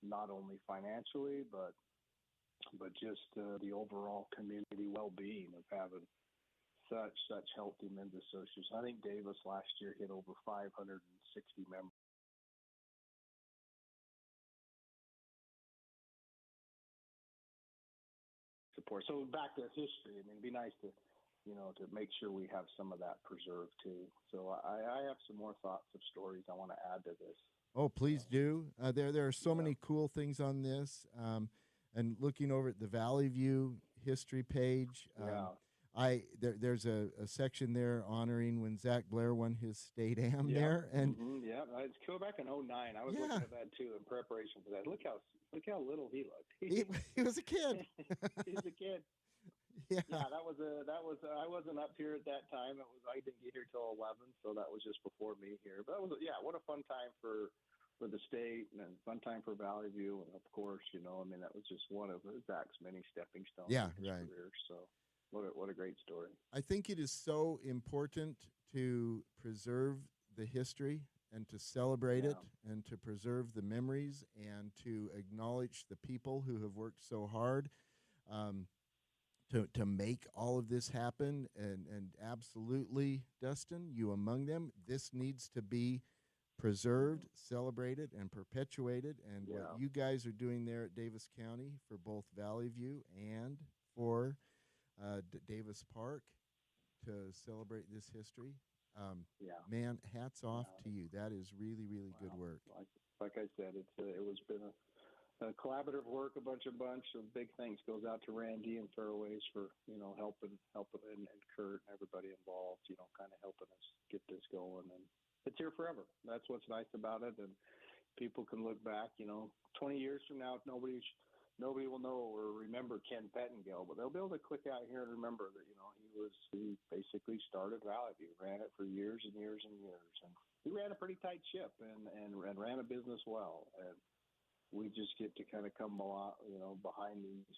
not only financially, but just the overall community well-being of having such healthy men's associations. I think Davis last year hit over 560 members. Support. So back to history. I mean, it'd be nice to, you know, to make sure we have some of that preserved too. So I have some more thoughts of stories I want to add to this. Oh, please do. There are so many cool things on this. And looking over at the Valley View history page, there's a section there honoring when Zach Blair won his state am there, and it's go back in 2009. I was looking at that too in preparation for that. Look how little he looked. He was a kid. He was a kid. Yeah, that was I wasn't up here at that time. I didn't get here till 11, so that was just before me here. But that was what a fun time for the state and a fun time for Valley View, and of course, you know, I mean, that was just one of Zach's many stepping stones in his career. So what a great story. I think it is so important to preserve the history and to celebrate it and to preserve the memories and to acknowledge the people who have worked so hard. to make all of this happen. And absolutely, Dustin, you among them. This needs to be preserved, celebrated, and perpetuated. And what you guys are doing there at Davis County for both Valley View and for Davis Park to celebrate this history. Man, hats off to you. That is really, really good work. Like I said, it was been a collaborative work, a bunch of big thanks goes out to Randy and Fairways for helping and Kurt and everybody involved, kind of helping us get this going, and it's here forever. That's what's nice about it, and people can look back 20 years from now, nobody will know or remember Ken Pettingill, but they'll be able to click out here and remember that he basically started Valley View, ran it for years and years and years, and he ran a pretty tight ship and ran a business well. And we just get to kind of come a lot, behind these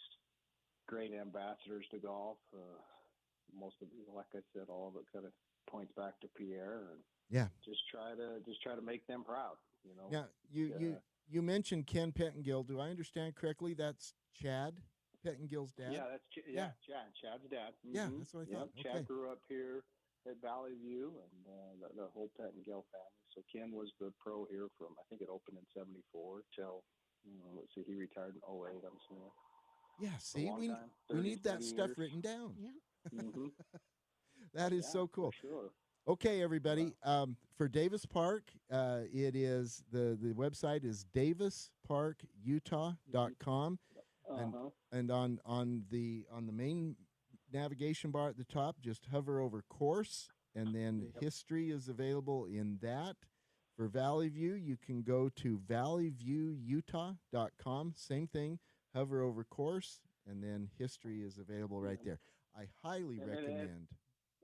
great ambassadors to golf. Most of it, like I said, all of it kind of points back to Pierre, and just try to make them proud. Now you mentioned Ken Pettingill. Do I understand correctly? That's Chad Pettingill's dad. Yeah, that's Chad's dad. Mm-hmm. Yeah, that's what I thought. Yep. Chad grew up here at Valley View, and the whole Pettingill family. So Ken was the pro here from, I think it opened in '74 till, let's see, he retired in '08. I'm assuming. Yeah, see, we need that stuff written down. Yeah. Mm-hmm. That is so cool. For sure. Okay, everybody. For Davis Park, it is the website is davisparkutah.com, and on the main navigation bar at the top, just hover over course, and then history is available in that. For Valley View, you can go to valleyviewutah.com. Same thing, hover over course, and then history is available right there. I highly recommend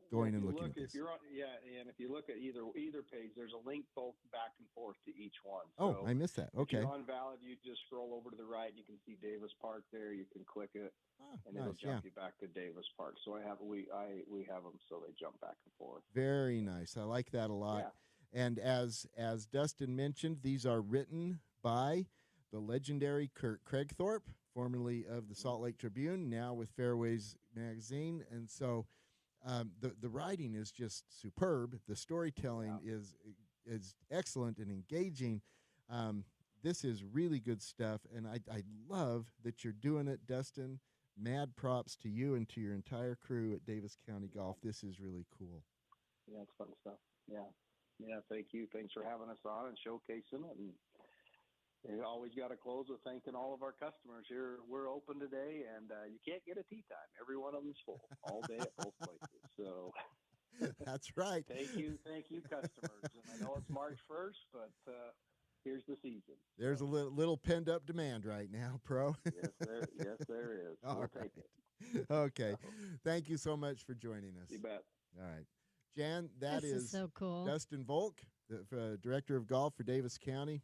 going and looking at this. And if you look at either page, there's a link both back and forth to each one. Oh, I missed that. Okay. If you're on Valley View, just scroll over to the right. You can see Davis Park there. You can click it, and it'll jump you back to Davis Park. So we have them so they jump back and forth. Very nice. I like that a lot. Yeah. And as Dustin mentioned, these are written by the legendary Kurt Craigthorpe, formerly of the Salt Lake Tribune, now with Fairways Magazine, and so. The writing is just superb. The storytelling is excellent and engaging. This is really good stuff, and I love that you're doing it, Dustin. Mad props to you and to your entire crew at Davis County Golf. This is really cool. Yeah, it's fun stuff. Yeah. Thank you. Thanks for having us on and showcasing it. And we always got to close with thanking all of our customers here. We're open today, and you can't get a tee time. Every one of them's full all day at both places. So that's right. Thank you, customers. And I know it's March 1st, but here's the season. There's a little pent up demand right now, Pro. Yes, there is. We'll take it. Okay. Thank you so much for joining us. You bet. All right. Jan, that this is so cool. Dustin Volk, the Director of Golf for Davis County,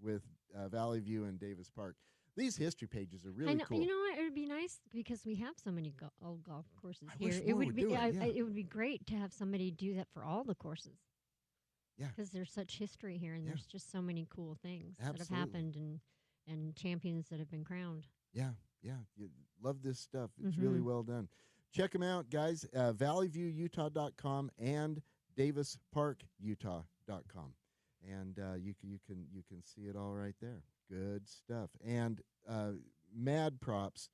with Valley View and Davis Park. These history pages are really cool. You know what? It would be nice because we have so many old golf courses I here. wish It more would would be do it, yeah. it would be great to have somebody do that for all the courses. Yeah. Because there's such history here, and there's just so many cool things that have Absolutely. happened and champions that have been crowned. Yeah. You love this stuff. It's really well done. Check them out, guys. ValleyViewUtah.com and DavisParkUtah.com. And you can see it all right there. Good stuff. And mad props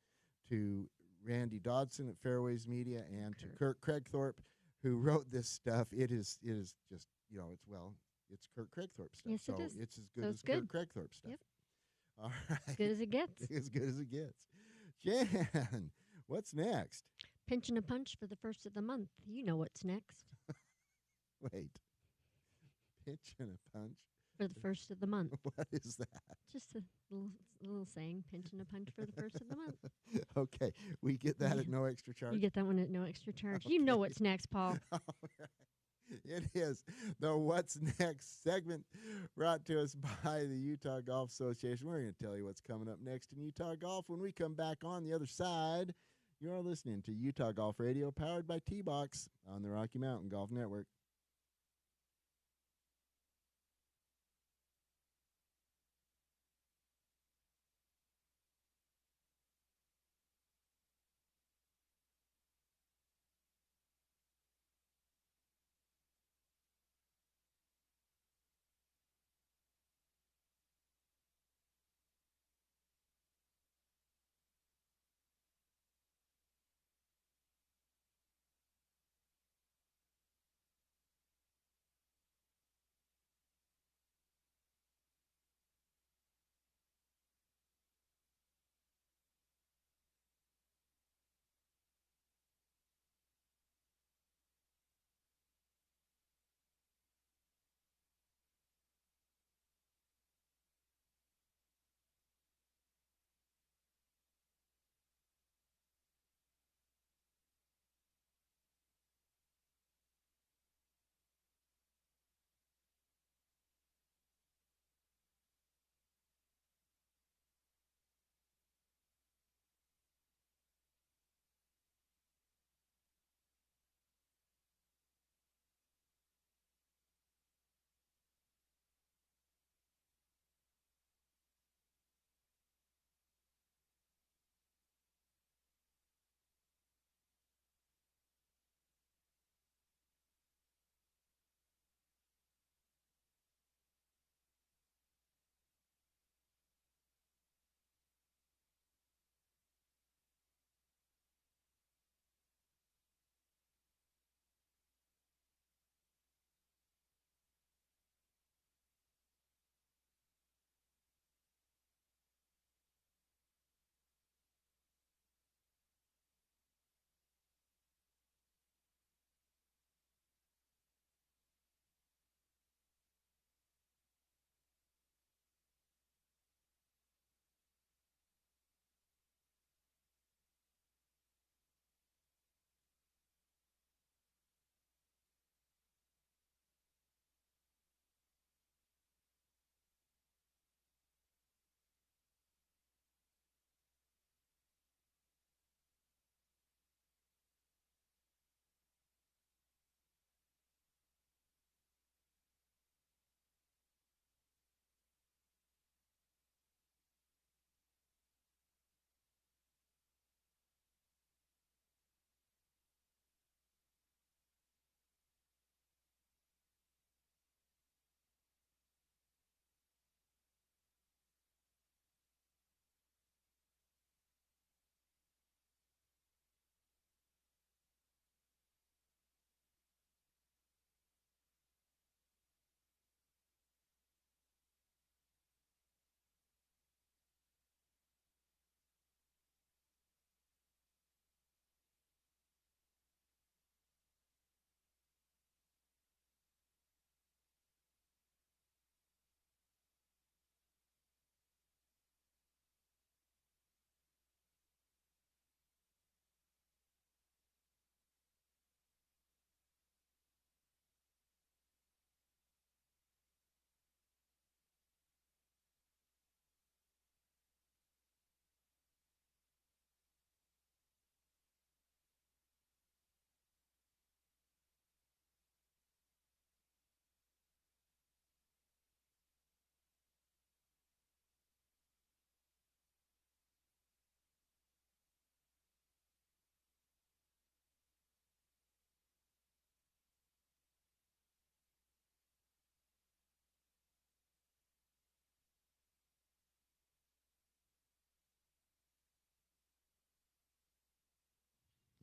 to Randy Dodson at Fairways Media and to Kurt Craigthorpe, who wrote this stuff. It is just it's Kurt Craigthorpe stuff. Yes, so it is. It's as So good it's as good. Kurt Craigthorpe stuff. Yep. All right. As good as it gets. As good as it gets. Jan, what's next? Pinching a punch for the first of the month. You know what's next. Wait. Pinch and a punch? For the first of the month. What is that? Just a little saying, pinching a punch for the first of the month. Okay. We get that at no extra charge? You get that one at no extra charge. You know what's next, Paul. All right. It is the What's Next segment brought to us by the Utah Golf Association. We're going to tell you what's coming up next in Utah Golf when we come back on the other side. You are listening to Utah Golf Radio, powered by T-Box on the Rocky Mountain Golf Network.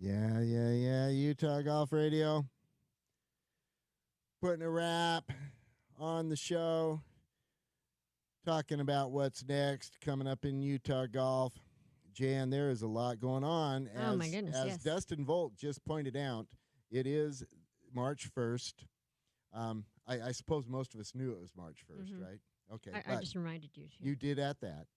Yeah. Utah Golf Radio. Putting a wrap on the show. Talking about what's next coming up in Utah Golf. Jan, there is a lot going on. Oh, my goodness, As yes. Dustin Volt just pointed out, it is March 1st. I suppose most of us knew it was March 1st, right? Okay. I just reminded you. Too. You did at that.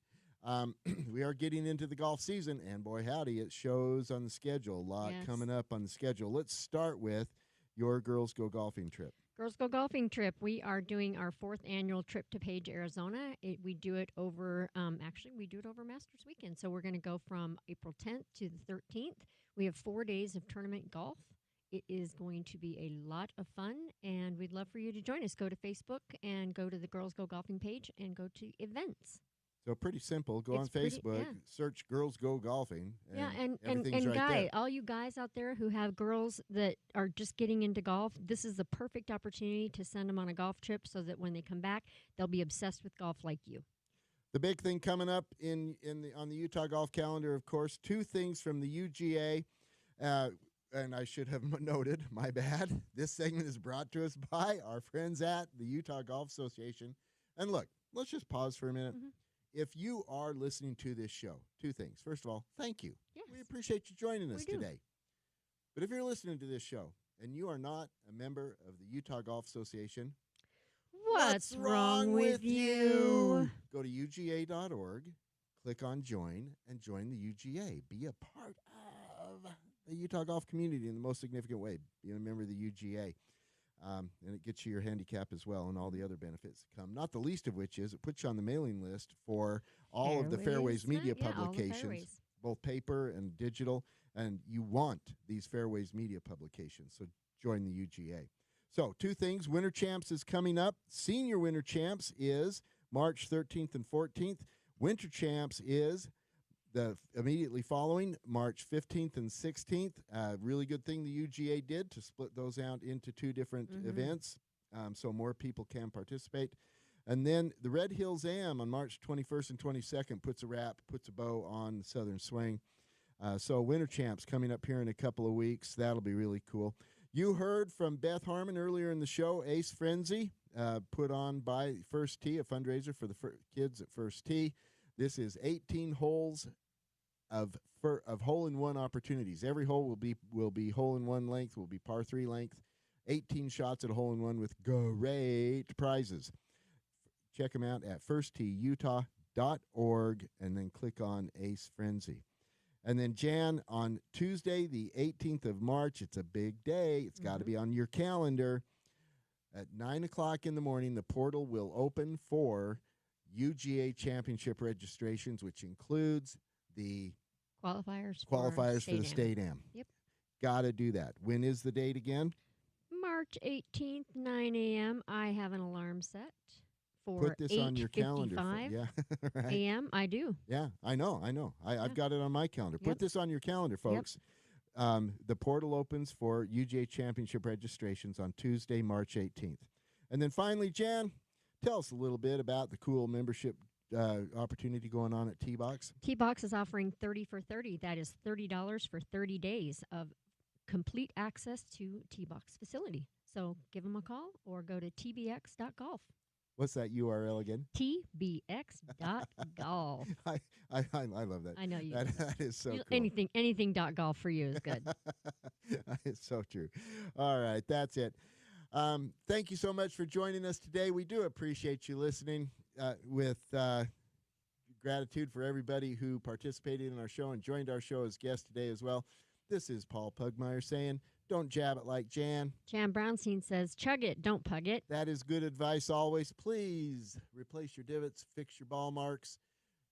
We are getting into the golf season, and boy, howdy, it shows on the schedule. A lot coming up on the schedule. Let's start with your Girls Go Golfing trip. Girls Go Golfing trip. We are doing our 4th annual trip to Page, Arizona. We do it over, we do it over Masters Weekend. So we're going to go from April 10th to the 13th. We have 4 days of tournament golf. It is going to be a lot of fun, and we'd love for you to join us. Go to Facebook and go to the Girls Go Golfing page and go to events. So pretty simple. Go on It's Facebook, search Girls Go Golfing. And everything's right Guy, there. all you guys out there who have girls that are just getting into golf, this is the perfect opportunity to send them on a golf trip so that when they come back, they'll be obsessed with golf like you. The big thing coming up on the Utah Golf calendar, of course, 2 things from the UGA. And I should have noted, my bad. This segment is brought to us by our friends at the Utah Golf Association. And look, let's just pause for a minute. Mm-hmm. If you are listening to this show, 2 things. First of all, thank you. Yes. We appreciate you joining us We do. today. But if you're listening to this show and you are not a member of the Utah Golf Association, What's wrong with you? Go to UGA.org, click on join, and join the UGA. Be a part of the Utah golf community in the most significant way. Be a member of the UGA. And it gets you your handicap as well and all the other benefits that come, not the least of which is it puts you on the mailing list for all of the Fairways media all the publications, Fairways. both paper and digital, and you want these Fairways media publications, so join the UGA. So 2 things. Winter Champs is coming up. Senior Winter Champs is March 13th and 14th. Winter Champs is the immediately following, March 15th and 16th. Really good thing the UGA did to split those out into 2 different events so more people can participate. And then the Red Hills Am on March 21st and 22nd puts a bow on the Southern Swing. So Winter Champs coming up here in a couple of weeks. That'll be really cool. You heard from Beth Harmon earlier in the show, Ace Frenzy, put on by First Tee, a fundraiser for the kids at First Tee. This is 18 holes of hole-in-one opportunities. Every hole will be hole-in-one length, will be par 3 length, 18 shots at a hole-in-one with great prizes. Check them out at firstteeutah.org and then click on Ace Frenzy. And then, Jan, on Tuesday, the 18th of March, it's a big day. It's got to be on your calendar. At 9 o'clock in the morning, the portal will open for UGA Championship registrations, which includes the Qualifiers for the State Am. Yep. Got to do that. When is the date again? March 18th, 9 a.m. I have an alarm set for Put this on your calendar. $8:55 right. a.m. I do. Yeah, I know. I've got it on my calendar. Put this on your calendar, folks. The portal opens for UGA Championship registrations on Tuesday, March 18th. And then finally, Jan, tell us a little bit about the cool membership opportunity going on at T-Box. T-Box is offering 30 for 30. That is $30 for 30 days of complete access to T-Box facility. So give them a call or go to tbx.golf. What's that URL again? tbx.golf. I love that. I know you. That is so cool. Anything .golf for you is good. It's so true. All right, that's it. Thank you so much for joining us today. We do appreciate you listening with gratitude for everybody who participated in our show and joined our show as guests today as well. This is Paul Pugmire saying, don't jab it like Jan. Jan Brownstein says, chug it, don't pug it. That is good advice always. Please replace your divots, fix your ball marks.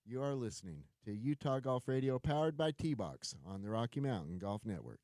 You are listening to Utah Golf Radio, powered by T-Box on the Rocky Mountain Golf Network.